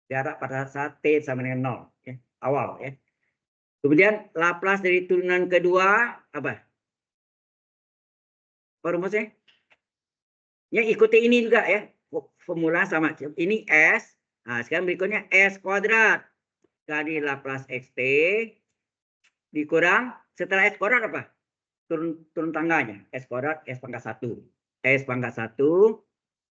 jarak pada saat t sama dengan 0 ya, awal ya. Kemudian Laplace dari turunan kedua apa? Apa rumusnya? Ya ikuti ini juga ya. Formula sama. Ini S. Nah, sekarang berikutnya S kuadrat kali Laplace xt dikurang setelah S kuadrat apa? Turun tangganya. S kuadrat S pangkat 1. S pangkat 1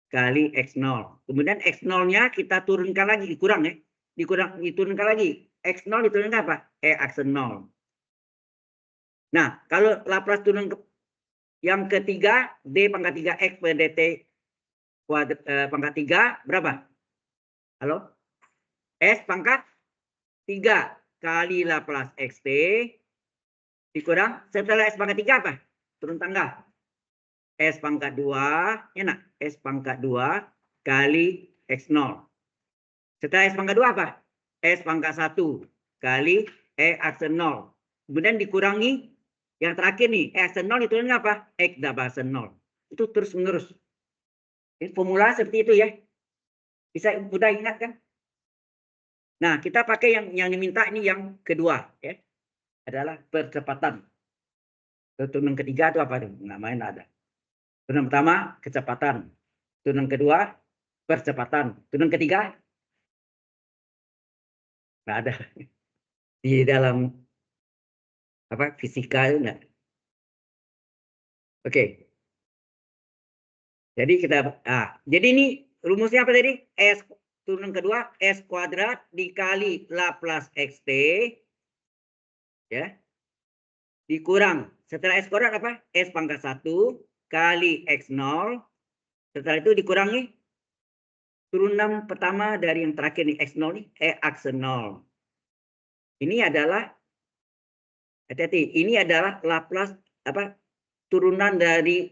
kali X0. Kemudian X0-nya kita turunkan lagi, dikurang ya. Diturunkan lagi. X0 diturunkan apa? E aksen 0. Nah, kalau Laplace turun ke yang ketiga, D pangkat 3 X per DT pangkat 3, berapa? Halo? S pangkat 3 kali Laplace XT dikurang, setelah S pangkat 3 apa? Turun tangga. S pangkat 2, ya nak? S pangkat 2 kali X0. Setelah S pangkat 2 apa? S pangkat 1 kali E aksen 0. Kemudian dikurangi yang terakhir nih, E aksen 0 itu apa? X double aksen 0. Itu terus menerus. Ini formula seperti itu ya. Bisa mudah ingat kan? Nah, kita pakai yang diminta ini yang kedua ya. Adalah percepatan. Turunan ketiga itu apa? Nggak main ada. Turunan pertama kecepatan. Turunan kedua percepatan. Turunan ketiga nggak ada. Di dalam apa fisika itu enggak. Oke. Jadi jadi ini rumusnya apa tadi? S turunan kedua S kuadrat dikali Laplace XT ya. Dikurang setelah S kuadrat apa? S pangkat 1 kali X0. Setelah itu dikurangi turunan pertama dari yang terakhir nih X0 nih E aksen 0. Ini adalah hati-hati, ini adalah Laplace apa? Turunan dari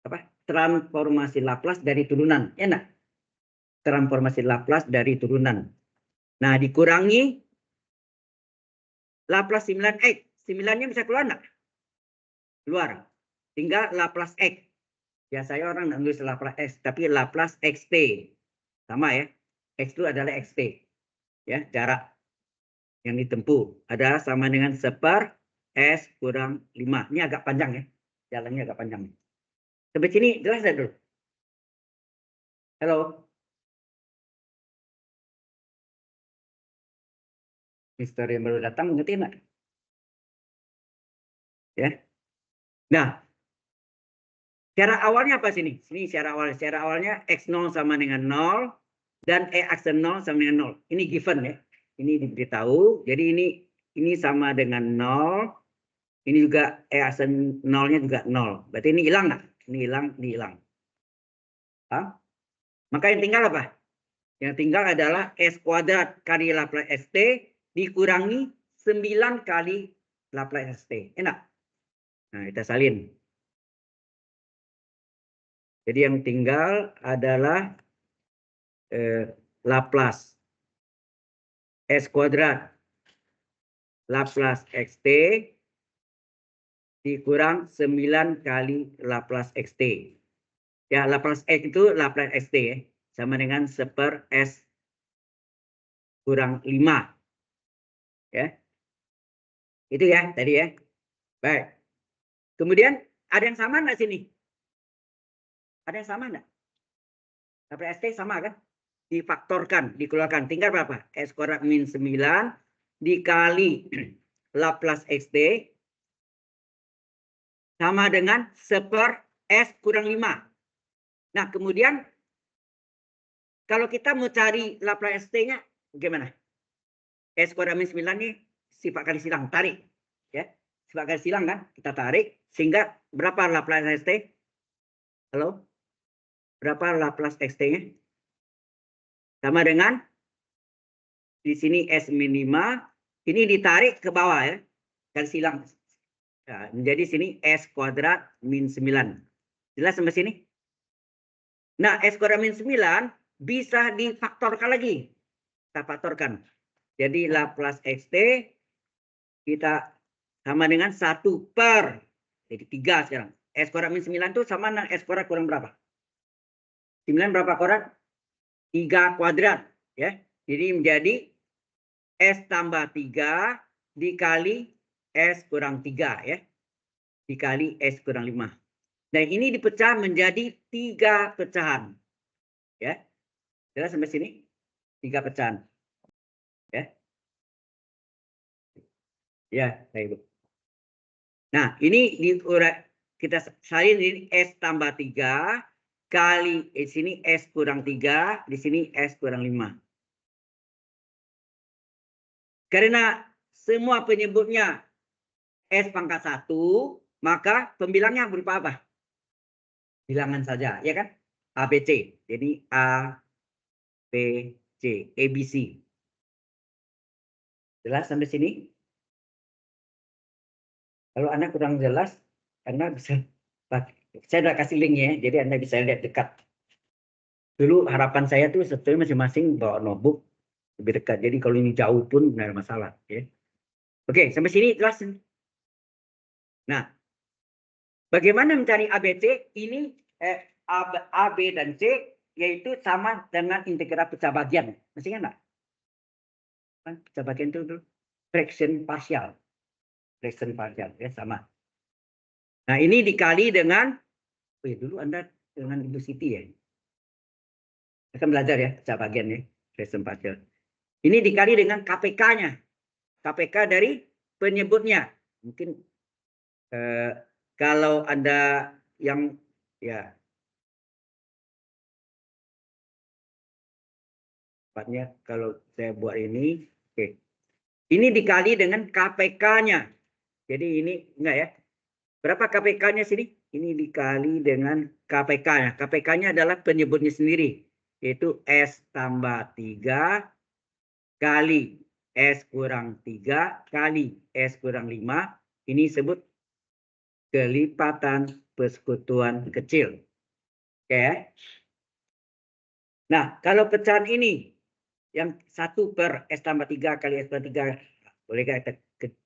apa? Transformasi Laplace dari turunan, ya enggak? Transformasi Laplace dari turunan. Nah, dikurangi Laplace 9x. 9-nya bisa keluar enggak? Keluar. Tinggal Laplace x. Ya, saya orang nggak nulis Laplace x, tapi Laplace xt. Sama ya. X itu adalah xt. Ya, jarak yang ditempuh adalah sama dengan 1/s kurang 5. Ini agak panjang ya. Jalannya agak panjang. Sampai sini jelas ya dulu? Halo? Mister yang baru datang ngerti enggak? Ya. Nah, cara awalnya apa sini? Sini cara awalnya. Cara awalnya X0 sama dengan 0 dan E aksen 0 sama dengan 0. Ini given ya. Ini diberitahu. Jadi ini sama dengan 0. Ini juga E aksen 0-nya juga 0. Berarti ini hilang nggak? Ini hilang. Hah? Maka yang tinggal apa? Yang tinggal adalah S kuadrat kali Laplace ST dikurangi 9 kali Laplace ST. Enak? Nah, kita salin. Jadi yang tinggal adalah Laplace S kuadrat Laplace XT dikurang 9 kali Laplace XT. Ya, Laplace X itu Laplace XT ya. Sama dengan 1/s kurang 5. Ya. Itu ya tadi ya. Baik. Kemudian ada yang sama nggak sini? Ada yang sama nggak? Laplace ST sama kan? Difaktorkan, dikeluarkan. Tinggal berapa? S kuadrat min 9 dikali Laplace XT sama dengan 1/s kurang 5. Nah, kemudian kalau kita mau cari Laplace ST-nya gimana? S kuadrat min 9 ini sifat kali silang, tarik. Ya, sifat kali silang kan? Kita tarik sehingga berapa Laplace ST? Halo? Berapa Laplace XT-nya? Sama dengan di sini S min 5, ini ditarik ke bawah ya. Kali silang. Nah, menjadi sini S kuadrat min 9. Jelas sampai sini? Nah, S kuadrat min 9 bisa difaktorkan lagi. Kita faktorkan. Jadi Laplace XT kita sama dengan 1 per. Jadi 3 sekarang. S kuadrat min 9 itu sama dengan S kuadrat kurang berapa? 9 berapa kuadrat? 3 kuadrat. Ya. Jadi menjadi S tambah 3 dikali S kurang 3. Ya. Dikali S kurang 5. Nah, ini dipecah menjadi 3 pecahan. Ya. Jelas sampai sini? 3 pecahan. Ya. Ya, baik, Bu. Nah, ini kita salin ini S tambah 3 kali di sini S kurang 3, di sini S kurang 5. Karena semua penyebutnya S pangkat 1, maka pembilangnya berupa apa? Bilangan saja, ya kan? A, B, C. Jadi A, B, C, ABC. Jelas sampai sini? Kalau Anda kurang jelas, Anda bisa, saya sudah kasih linknya, jadi Anda bisa lihat dekat. Dulu harapan saya tuh sebetulnya masing-masing bawa notebook lebih dekat. Jadi kalau ini jauh pun tidak ada masalah. Ya. Oke, sampai sini jelas. Nah, bagaimana mencari ABC? Ini A, B, dan C yaitu sama dengan integral pecah bagian. Masih ingat nggak? Pecah bagian itu dulu fraction partial. Fraction partial ya sama. Nah, ini dikali dengan dulu Anda dengan Ibu Siti ya. Akan belajar ya pecah bagian ya, fraction partial. Ini dikali dengan KPK-nya. KPK dari penyebutnya. Mungkin kalau Anda yang ya tepatnya kalau saya buat ini, oke. Ini dikali dengan KPK-nya. Jadi ini enggak ya. Berapa KPK-nya sini? Ini dikali dengan KPK-nya. KPK-nya adalah penyebutnya sendiri. Yaitu S tambah 3 kali S kurang 3 kali S kurang 5. Ini disebut kelipatan persekutuan kecil. Oke. Nah, kalau pecahan ini yang 1 per S tambah 3 kali S tambah 3. Bolehkah kita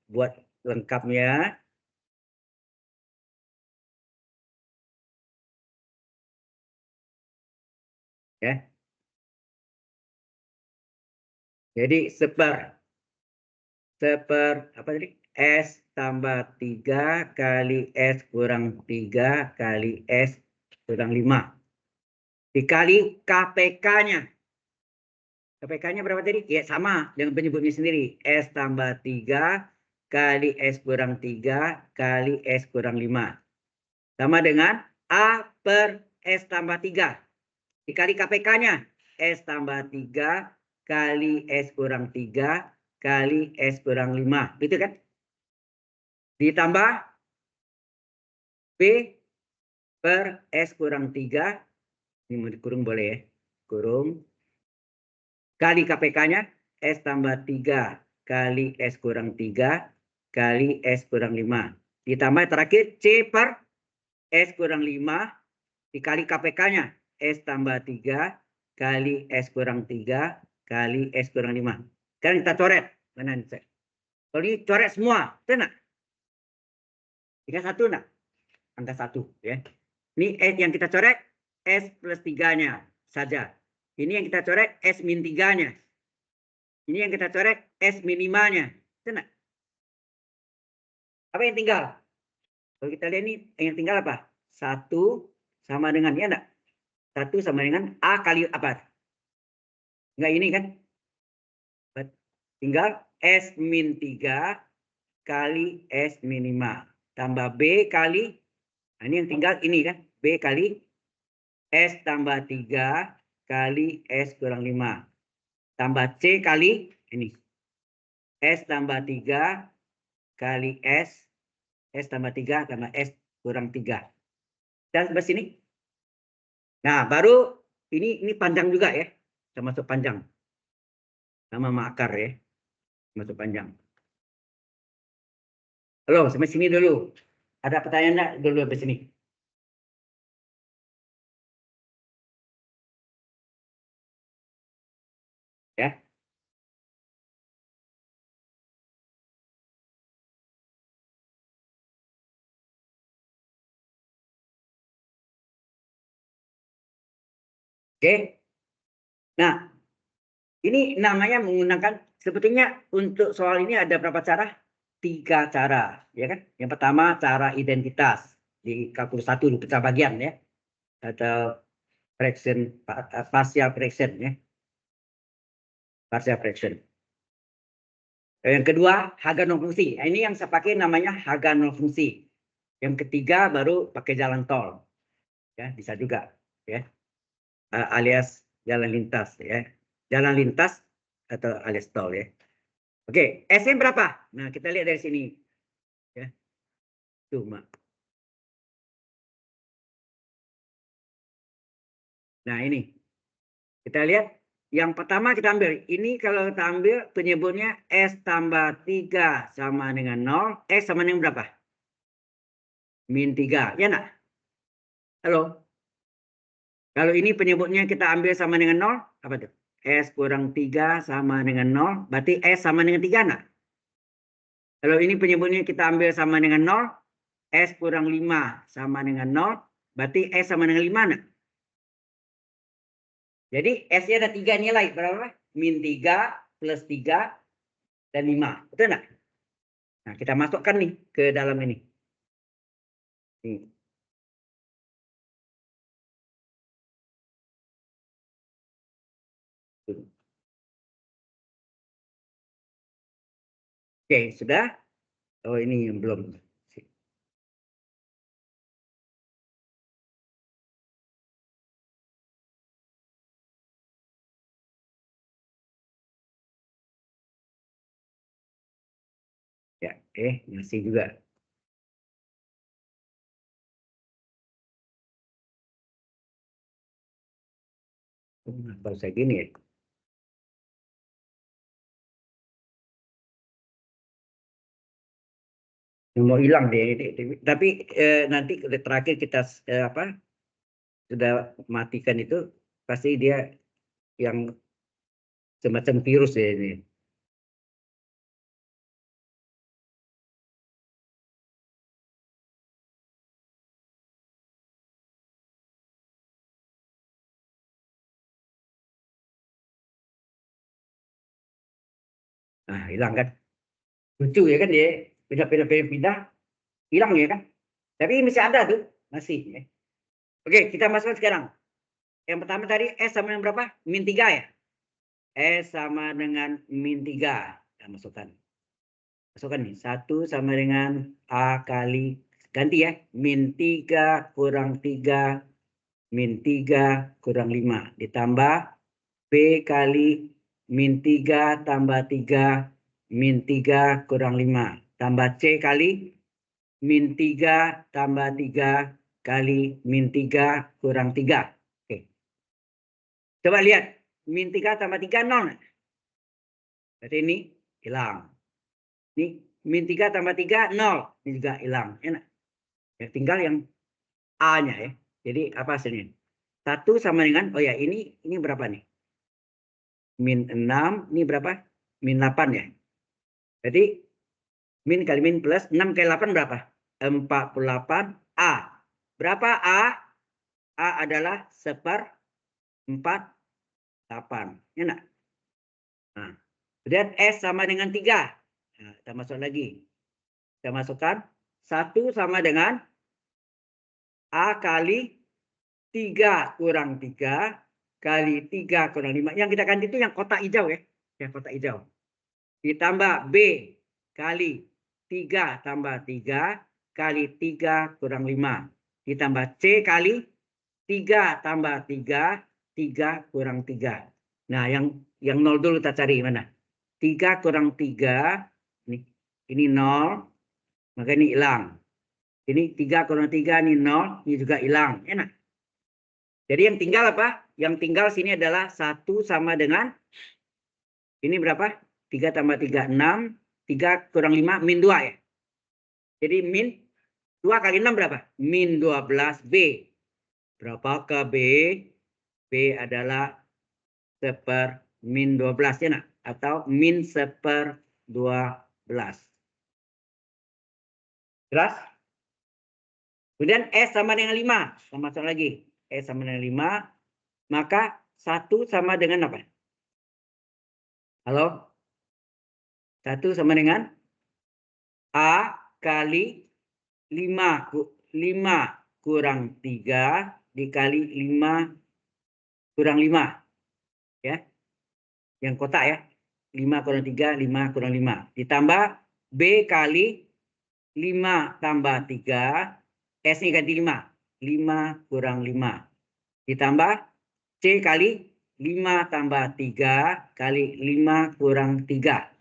buat lengkapnya? Ya. Jadi seper apa tadi? S tambah 3 kali S kurang 3 kali S kurang 5. Dikali KPK-nya. KPK-nya berapa tadi? Ya sama dengan penyebutnya sendiri. S tambah 3 kali S kurang 3 kali S kurang 5. Sama dengan A per S tambah 3. Dikali KPK-nya. S tambah 3 kali S kurang 3 kali S kurang 5. Gitu kan? Ditambah B per S kurang 3. Ini mau dikurung boleh ya. Kurung. Kali KPK-nya. S tambah 3 kali S kurang 3 kali S kurang 5. Ditambah terakhir C per S kurang 5 dikali KPK-nya. S tambah 3 kali S kurang 3 kali S kurang 5. Sekarang kita coret. Mana ini? Kalau ini coret semua. Betul nggak? Tinggal satu nggak? Angka 1. Ya. Ini S yang kita coret S plus 3-nya saja. Ini yang kita coret S min 3-nya. Ini yang kita coret S min 5-nya. Betul nggak? Apa yang tinggal? Kalau kita lihat ini yang tinggal apa? 1 sama dengan ya enggak? 1 sama dengan A kali apa? Enggak ini kan? Tinggal S min 3 kali S min 5. Tambah B kali, nah ini yang tinggal ini kan? B kali S tambah 3 kali S kurang 5. Tambah C kali ini. S tambah 3 kali S tambah 3 tambah S kurang 3. Dan sampai sini. Nah, baru ini panjang juga ya. Termasuk panjang. Sama akar ya. Termasuk panjang. Halo, sampai sini dulu. Ada pertanyaan enggak dulu sampai sini? Ya. Oke. Nah, ini namanya menggunakan sebetulnya untuk soal ini ada berapa cara? 3 cara, ya kan? Yang pertama cara identitas di kalkulus 1 di pecah bagian ya. Atau fraction partial fraction ya. Partial fraction. Yang kedua, harga non fungsi. Nah, ini yang saya pakai namanya harga non fungsi. Yang ketiga baru pakai jalan tol. Ya, bisa juga ya. Alias jalan lintas ya. Jalan lintas atau alias tol ya. Oke, S-nya berapa? Nah, kita lihat dari sini ya. Tuh, Mak. Nah, ini. Kita lihat yang pertama kita ambil. Ini kalau kita ambil penyebutnya S tambah 3 sama dengan 0. S sama dengan berapa? Min 3. Ya nak? Halo? Kalau ini penyebutnya kita ambil sama dengan 0. Apa tuh? S kurang 3 sama dengan 0. Berarti S sama dengan 3 nak? Kalau ini penyebutnya kita ambil sama dengan 0. S kurang 5 sama dengan 0. Berarti S sama dengan 5 nak? Jadi S-nya ada 3 nilai. Berapa? Min 3 plus 3 dan 5. Betul nggak? Nah, kita masukkan nih ke dalam ini. Nih. Oke, sudah? Oh, ini yang belum. Ya, masih juga. Baru saya gini ya. Mau hilang deh. Tapi nanti terakhir kita apa? Sudah matikan itu pasti dia yang semacam virus ya ini. Nah, hilang kan? Lucu ya kan dia pindah-pindah hilang ya kan? Tapi masih ada tuh, masih. Ya. Oke, kita masukkan sekarang. Yang pertama tadi S sama dengan berapa? Min 3 ya? S sama dengan min 3. Kita masukkan. Masukkan nih. 1 sama dengan A kali. Ganti ya. Min 3 kurang 3. Min 3 kurang 5. Ditambah B kali min 3 tambah 3. Min 3 kurang 5. Tambah C kali min 3 tambah 3 kali min 3 kurang 3. Oke. Coba lihat. Min 3 tambah 3, 0. Berarti ini hilang. Ini min 3 tambah 3, 0. Ini juga hilang. Enak. Ya, tinggal yang A-nya ya. Jadi apa hasilnya? 1 sama dengan, oh ya ini berapa nih? Min 6, ini berapa? Min 8 ya. Jadi min kali min plus 6 kali 8 berapa? 48 A. Berapa A? A adalah 1/48. Enak. Nah, kemudian S sama dengan 3. Nah, kita masuk lagi. Kita masukkan 1 sama dengan A kali 3 kurang 3 kali 3 kurang 5. Yang kita ganti itu yang kotak hijau ya. Yang kotak hijau. Ditambah B kali 3 tambah 3 kali 3 kurang 5. Ditambah C kali 3 tambah 3, 3 kurang 3. Nah, yang 0 dulu kita cari mana? 3 kurang 3, ini 0, maka ini hilang. Ini 3 kurang 3, ini 0, ini juga hilang. Enak. Jadi yang tinggal apa? Yang tinggal sini adalah 1 sama dengan, ini berapa? 3 tambah 3, 6. 3 kurang 5, min 2 ya. Jadi min 2 kali 6 berapa? Min 12B. Berapakah B? B adalah min 12 ya nak? Atau min 1/12. Jelas? Kemudian S sama dengan 5. Kita masuk lagi. S sama dengan 5. Maka 1 sama dengan apa? Halo? 1 sama dengan A kali 5 kurang 3 dikali 5 kurang 5. Ya. Yang kotak ya. 5 kurang 3, 5 kurang 5. Ditambah B kali 5 tambah 3 S ini ganti 5. 5 kurang 5. Ditambah C kali 5 tambah 3 kali 5 kurang 3.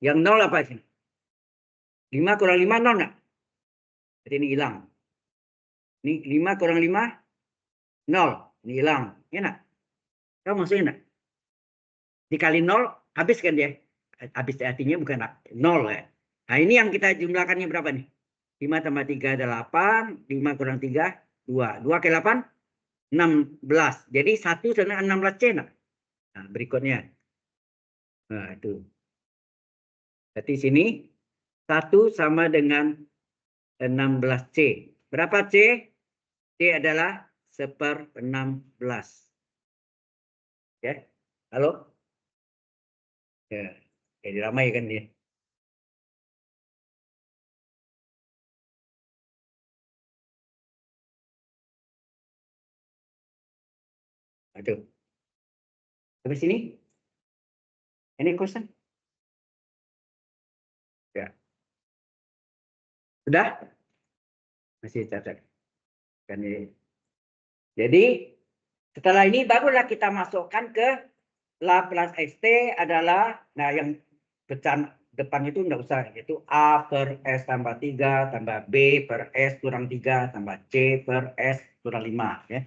Yang 0 apa sih? 5 kurang 5 0 nggak? Berarti ini hilang. Ini 5 kurang 5 0. Ini hilang. Ya nggak? Kamu maksudnya nggak? Dikali 0 habis kan dia? Habis artinya bukan 0 ya. Nah ini yang kita jumlahkannya berapa nih? 5 tambah 3 8. 5 kurang 3 2. 2 kali 8 16. Jadi 1 sama 16 C nah. Nah, berikutnya. Nah, itu. Berarti sini 1 sama dengan 16 C. Berapa C? C adalah 1/16. Ya. Halo? Ya. Jadi ramai kan dia. Aduh. Sampai sini? Any question? Ya. Sudah? Masih catat. Kan ini. Jadi setelah ini barulah kita masukkan ke Laplace XT adalah, nah yang pecahan depan itu enggak usah, yaitu A per S tambah 3 tambah B per S kurang 3 tambah C per S kurang 5 ya.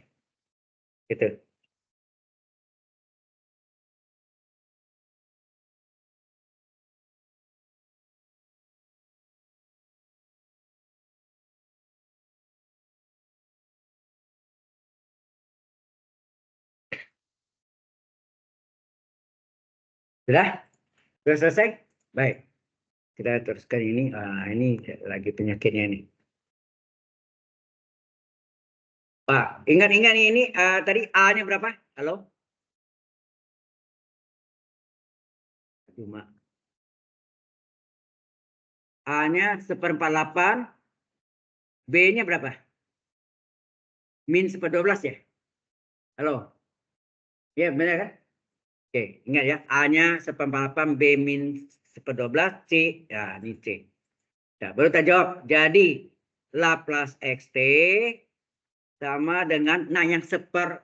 Gitu. Sudah? Sudah selesai? Baik. Kita teruskan ini. Ini lagi penyakitnya ini. Pak, ingat-ingat ini tadi A-nya berapa? Halo? Cuma A-nya 1/48. B-nya berapa? Min 1/12 ya? Halo? Ya, benar kan? Oke, ingat ya. A-nya 1/48, B min 1/12, C. Ya, ini C. Nah, baru kita jawab. Jadi, Laplace XT sama dengan, nah yang seper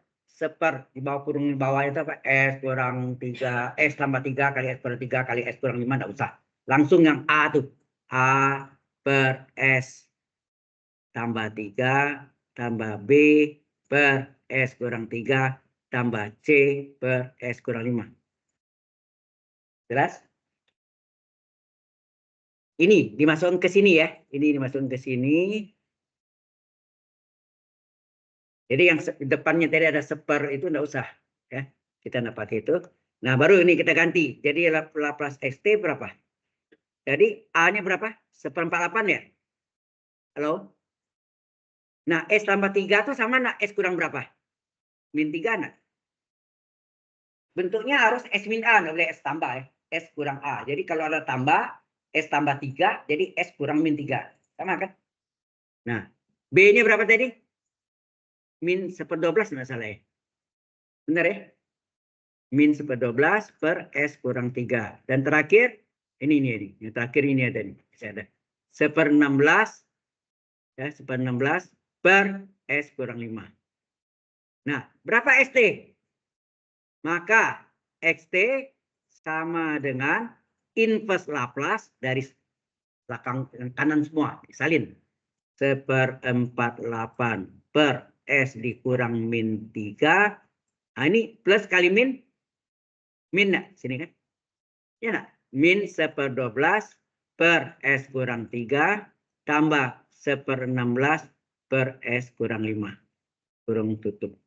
di bawah kurung di bawah itu apa? S kurang 3, S tambah 3 kali S kurang 3 kali S kurang 5, enggak usah. Langsung yang A tuh. A per S tambah 3 tambah B per S kurang 3 tambah C per S kurang 5. Jelas? Ini dimasukkan ke sini ya. Ini dimasukkan ke sini. Jadi yang depannya tadi ada seper itu enggak usah. Ya. Kita enggak pakai itu. Nah baru ini kita ganti. Jadi Laplace XT berapa? Jadi A-nya berapa? 1/48 ya? Halo? Nah S tambah 3 itu sama nak S kurang berapa? Min 3 nak? Bentuknya harus S min A, nggak boleh S tambah ya. S kurang A. Jadi kalau ada tambah, S tambah 3, jadi S kurang min 3. Sama kan? Nah, B-nya berapa tadi? Min 1/12 nggak salah ya. Benar ya? Min 1/12 per S kurang 3. Dan terakhir, ini. Yang terakhir ini ada nih. Ada 1/16 ya, 1/16 per S kurang 5. Nah, berapa ST? Maka XT sama dengan inverse Laplace dari belakang kanan semua. Salin. 1/48 per S dikurang min 3. Nah, ini plus kali min. Min nak? Sini kan? Ya nak? Min 1/12 per S kurang 3 tambah 1/16 per S kurang 5. Kurung tutup.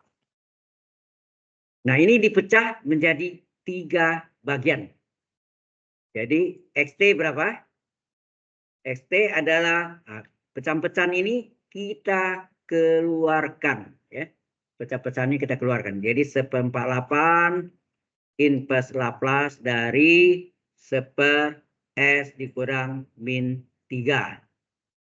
Nah ini dipecah menjadi 3 bagian. Jadi XT berapa? XT adalah pecahan-pecahan ini kita keluarkan. Ya. Pecah-pecahan ini kita keluarkan. Jadi 1/48 inverse Laplace dari 1 S dikurang min 3.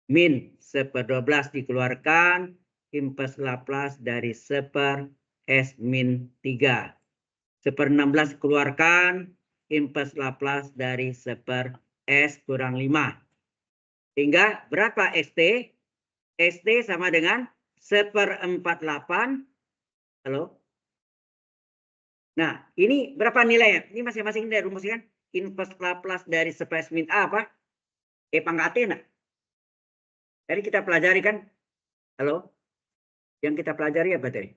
Min 1/12 dikeluarkan, inverse Laplace dari 1 S min 3. 1/16 dikeluarkan, inverse Laplace dari 1 S kurang 5. Sehingga berapa ST? ST sama dengan 1/48. Halo? Nah, ini berapa nilainya? Ini masing-masing dari rumusnya kan? Inverse Laplace dari seperes min A apa? E pangkat T, nah. Jadi kita pelajari kan? Halo? Yang kita pelajari apa tadi?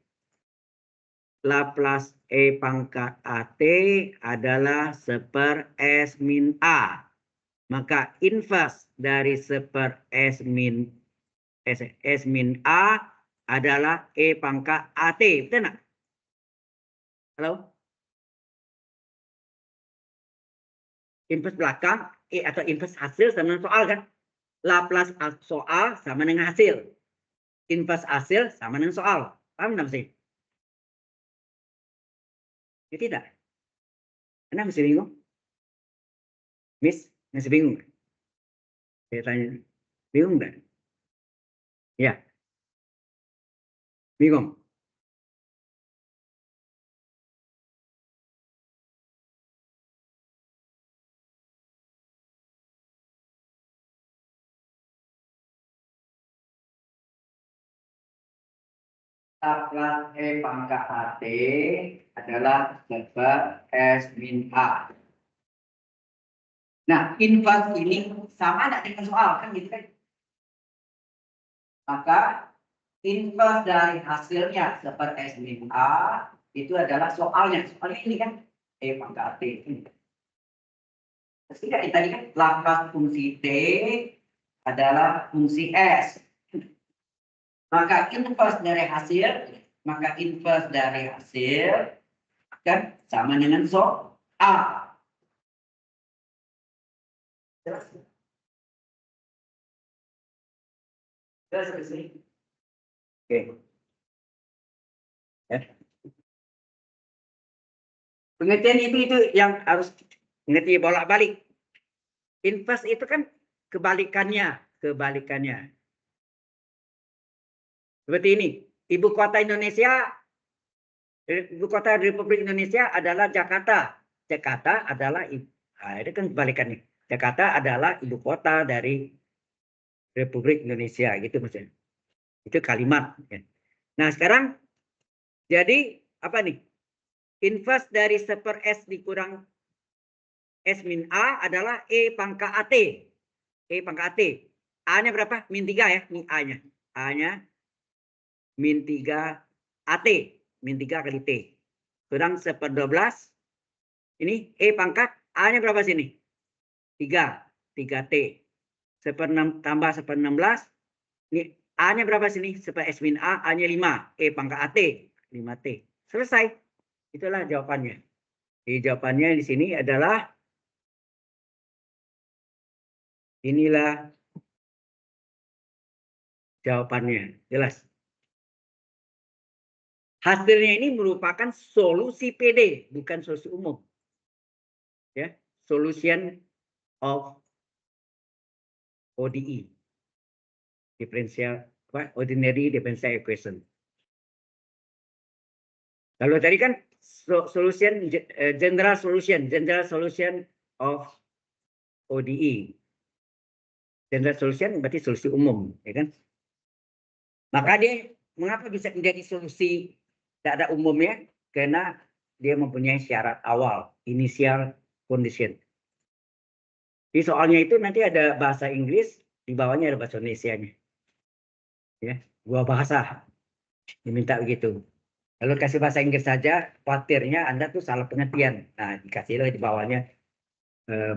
Laplace E pangkat AT adalah S min A. Maka inverse dari S min A adalah E pangkat AT. Betul nggak? Halo? Inverse belakang, atau inverse hasil sama dengan soal kan? Laplace soal sama dengan hasil. Inverse hasil sama dengan soal. Paham nggak sih? Ya tidak. Kenapa masih bingung? Miss, masih bingung? Saya tanya. Bingung nggak? Ya, bingung. Laplace E pangkat AT adalah S min A. Nah, inverse ini sama nggak dengan soal kan gitu kan? Maka inverse dari hasilnya S min A itu adalah soalnya. Soalnya ini kan E pangkat T. Tidak, tadi kan Laplace fungsi T adalah fungsi S. Maka inverse dari hasil kan sama dengan soal. Jelas? Jelas sampai sini? Oke. Ya. Pengertian itu yang harus ngerti bolak-balik. Inverse itu kan kebalikannya. Seperti ini. Ibu kota Republik Indonesia adalah Jakarta. Jakarta adalah itu kan kebalikannya. Jakarta adalah ibu kota dari Republik Indonesia gitu maksudnya. Itu kalimat. Nah sekarang jadi apa nih? Inverse dari S dikurang S min A adalah E pangkat AT. E pangkat AT. A-nya berapa? Min 3 ya. Ini A-nya. A-nya min 3 AT. Min 3 kali T. Kurang 1/12. Ini E pangkat A-nya berapa sini? 3. 3T. 1/6 tambah 1/16. Ini A-nya berapa sini? S min A. A-nya 5. E pangkat AT. 5T. Selesai. Itulah jawabannya. Jadi jawabannya di sini adalah inilah jawabannya. Jelas. Hasilnya ini merupakan solusi PD, bukan solusi umum. Ya, solution of ODE. Ordinary differential equation. Kalau tadi kan solution general solution of ODE. General solution berarti solusi umum, ya kan? Maka dia mengapa bisa menjadi solusi tidak ada umumnya? Karena dia mempunyai syarat awal, initial condition. Di soalnya itu nanti ada bahasa Inggris, di bawahnya ada bahasa Indonesia-nya. Ya, dua bahasa diminta begitu. Kalau kasih bahasa Inggris saja, khawatirnya Anda tuh salah pengertian. Nah, dikasih di bawahnya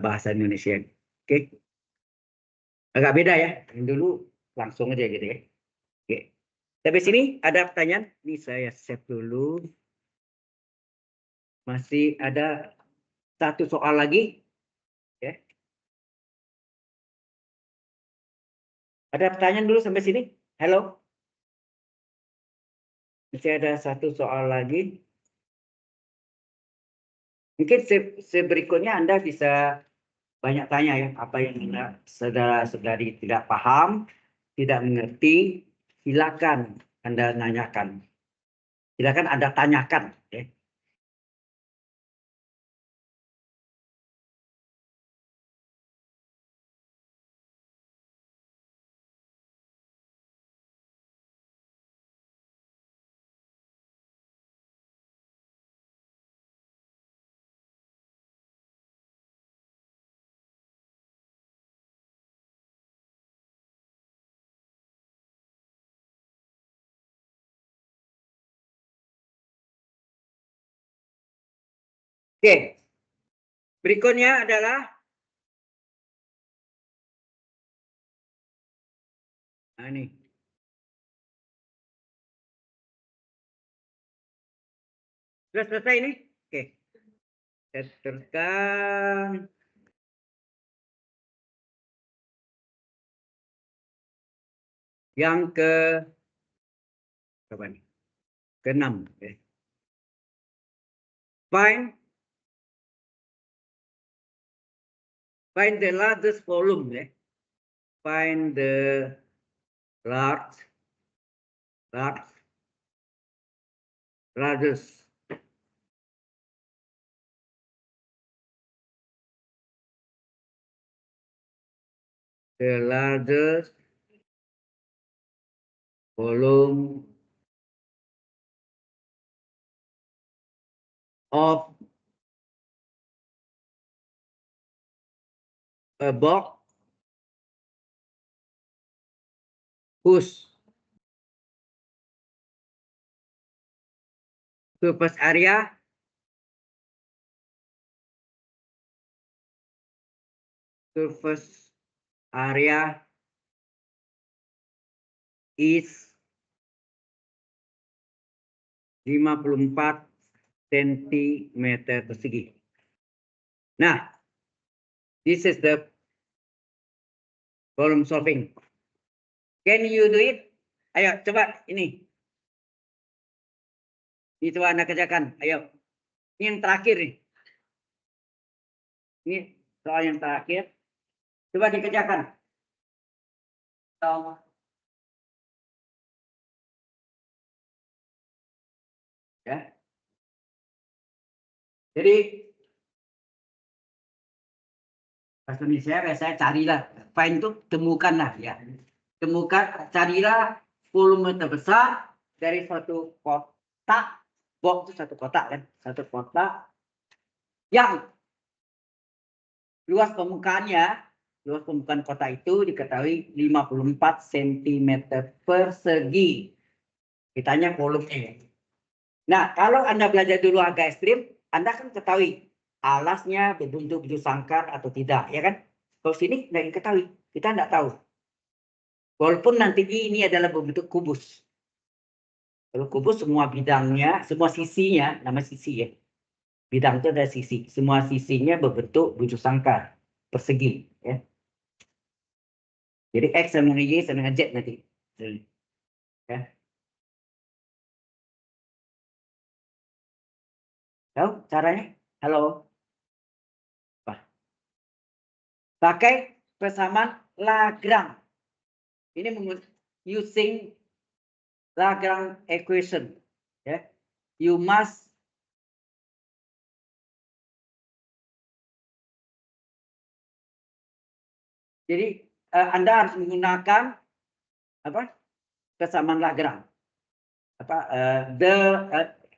bahasa Indonesia. Oke, agak beda ya. Yang dulu langsung aja gitu ya. Oke. Tapi sini ada pertanyaan. Ini saya save dulu. Masih ada satu soal lagi. Ya. Ada pertanyaan dulu sampai sini? Halo? Masih ada satu soal lagi. Mungkin berikutnya Anda bisa banyak tanya ya, apa yang saudara-saudari tidak paham, tidak mengerti, silakan Anda nanyakan. Silakan Anda tanyakan. Ya. Oke. Berikutnya adalah ini. Sudah selesai ini? Oke. Saya teruskan. Yang ke berapa nih? Ke-6. Okay. Find the largest volume. Okay. Find the largest volume of a box whose surface area is 54 cm persegi. Nah, this is the problem solving. Can you do it? Ayo, coba ini. Ini coba Anda kerjakan. Ayo. Ini yang terakhir nih. Ini soal yang terakhir. Coba dikerjakan. Ya. Jadi bahasa Indonesia saya carilah, find itu temukanlah ya. Temukan, carilah volume terbesar dari suatu kotak. Box itu satu kotak kan, satu kotak yang luas permukaan kotak itu diketahui 54 cm persegi. Ditanya volumenya. Nah, kalau Anda belajar dulu agak ekstrim, Anda kan ketahui alasnya berbentuk bujur sangkar atau tidak, ya kan? Kalau sini nggak diketahui, kita nggak tahu. Walaupun nanti ini adalah berbentuk kubus. Kalau kubus semua bidangnya, semua sisinya, nama sisi ya. Bidang itu ada sisi, semua sisinya berbentuk bujur sangkar, persegi, ya. Jadi X sama dengan Y sama dengan Z nanti. Ya. Tahu caranya? Halo. Pakai persamaan Lagrange. Ini using Lagrange equation. Ya. You must jadi Anda harus menggunakan apa? Persamaan Lagrange.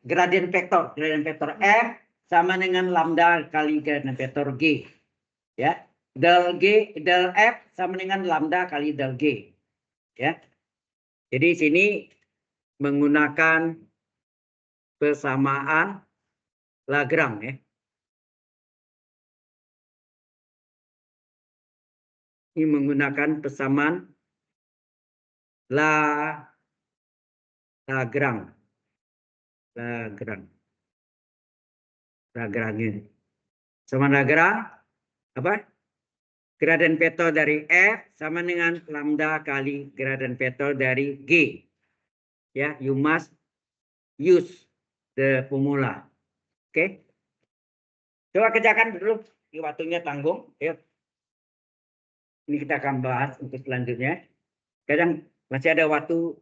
Gradient vektor F sama dengan lambda kali gradient vektor G. Ya. Del F sama dengan lambda kali del G. Ya. Jadi sini menggunakan persamaan Lagrange ya. Ini menggunakan persamaan Lagrange. Sama Lagrange apa? Gradient vektor dari F sama dengan lambda kali gradient vektor dari G. Ya, you must use the formula. Oke. Coba kerjakan dulu. Ini waktunya tanggung. Yuk. Ini kita akan bahas untuk selanjutnya. Kadang masih ada waktu.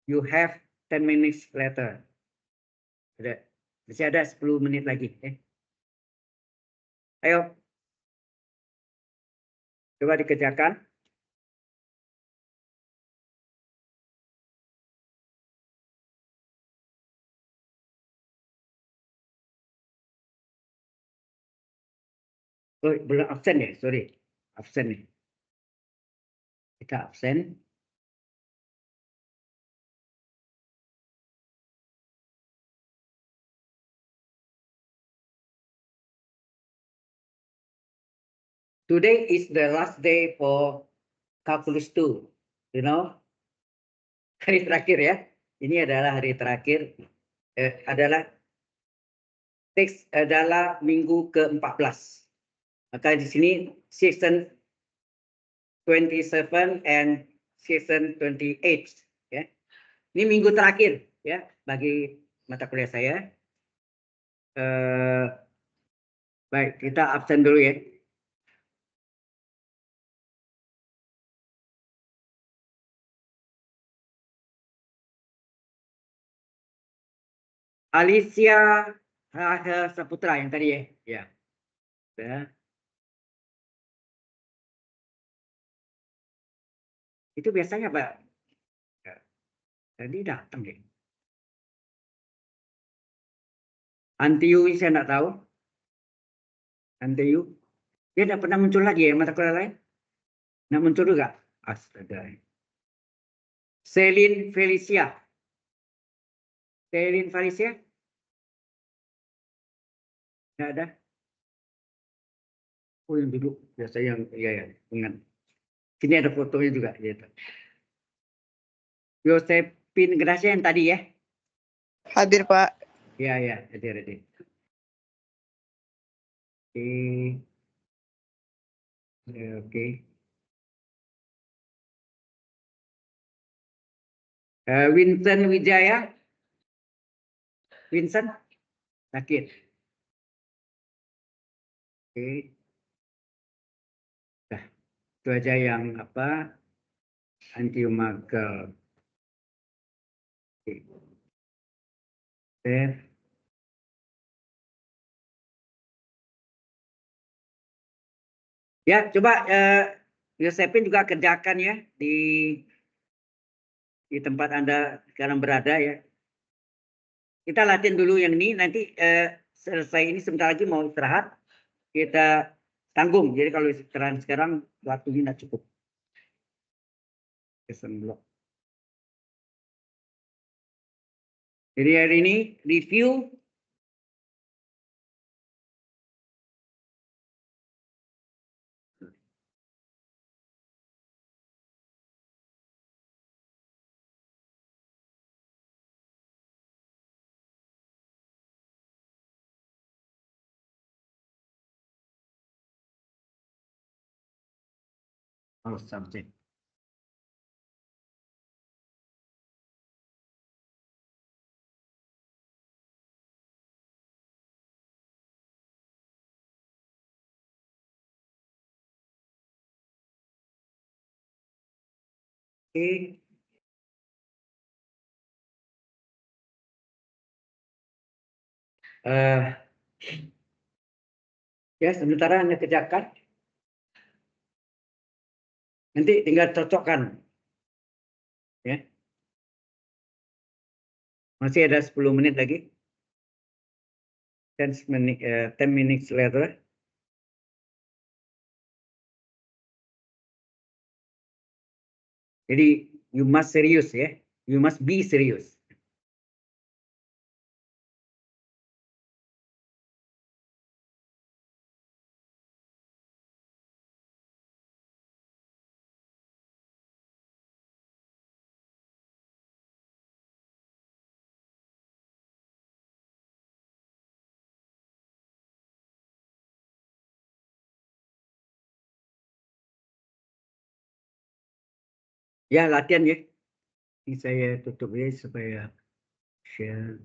You have 10 minutes later. Masih ada 10 menit lagi. Ayo. Coba dikerjakan. Oh, belum absen ya, sorry. Absen nih. Kita absen. Today is the last day for calculus 2. You know, hari terakhir ya. Ini adalah hari terakhir. Adalah teks adalah minggu ke-14. Maka di sini season 27 and season 28 ya. Ini minggu terakhir ya bagi mata kuliah saya. Baik, kita absen dulu ya. Alicia Rahel Saputra yang tadi ya. Ya. Ya. Itu biasanya Pak. Ya. Tadi datang deh. Antiu saya enggak tahu. Antiu. Dia tidak pernah muncul lagi ya mata kuliah lain? Nggak muncul juga? Astaga. Celine Felicia. Celine Felicia? Nggak ada. Oh yang dulu biasa yang iya ya ingat. Sini ada fotonya juga gitu. Josephine Gracia yang tadi ya. Hadir, Pak. Iya ya, hadir. Oke. Vincent Wijaya. Vincent sakit. Oke. Nah, itu aja yang apa? Antiumagal. Oke. Ya, coba Josephine juga kerjakan ya di tempat Anda sekarang berada ya. Kita latihan dulu yang ini, nanti selesai ini sebentar lagi mau istirahat, kita tanggung. Jadi kalau istirahat sekarang waktunya tidak cukup. Jadi hari ini review. Oh, subject. Oke. Ya, sementara Anda kerjakan. Nanti tinggal cocokkan. Ya. Masih ada 10 menit lagi. 10 minutes later. Jadi, you must serius ya. You must be serious. Ya, latihan ya. Ini saya tutup ya supaya share.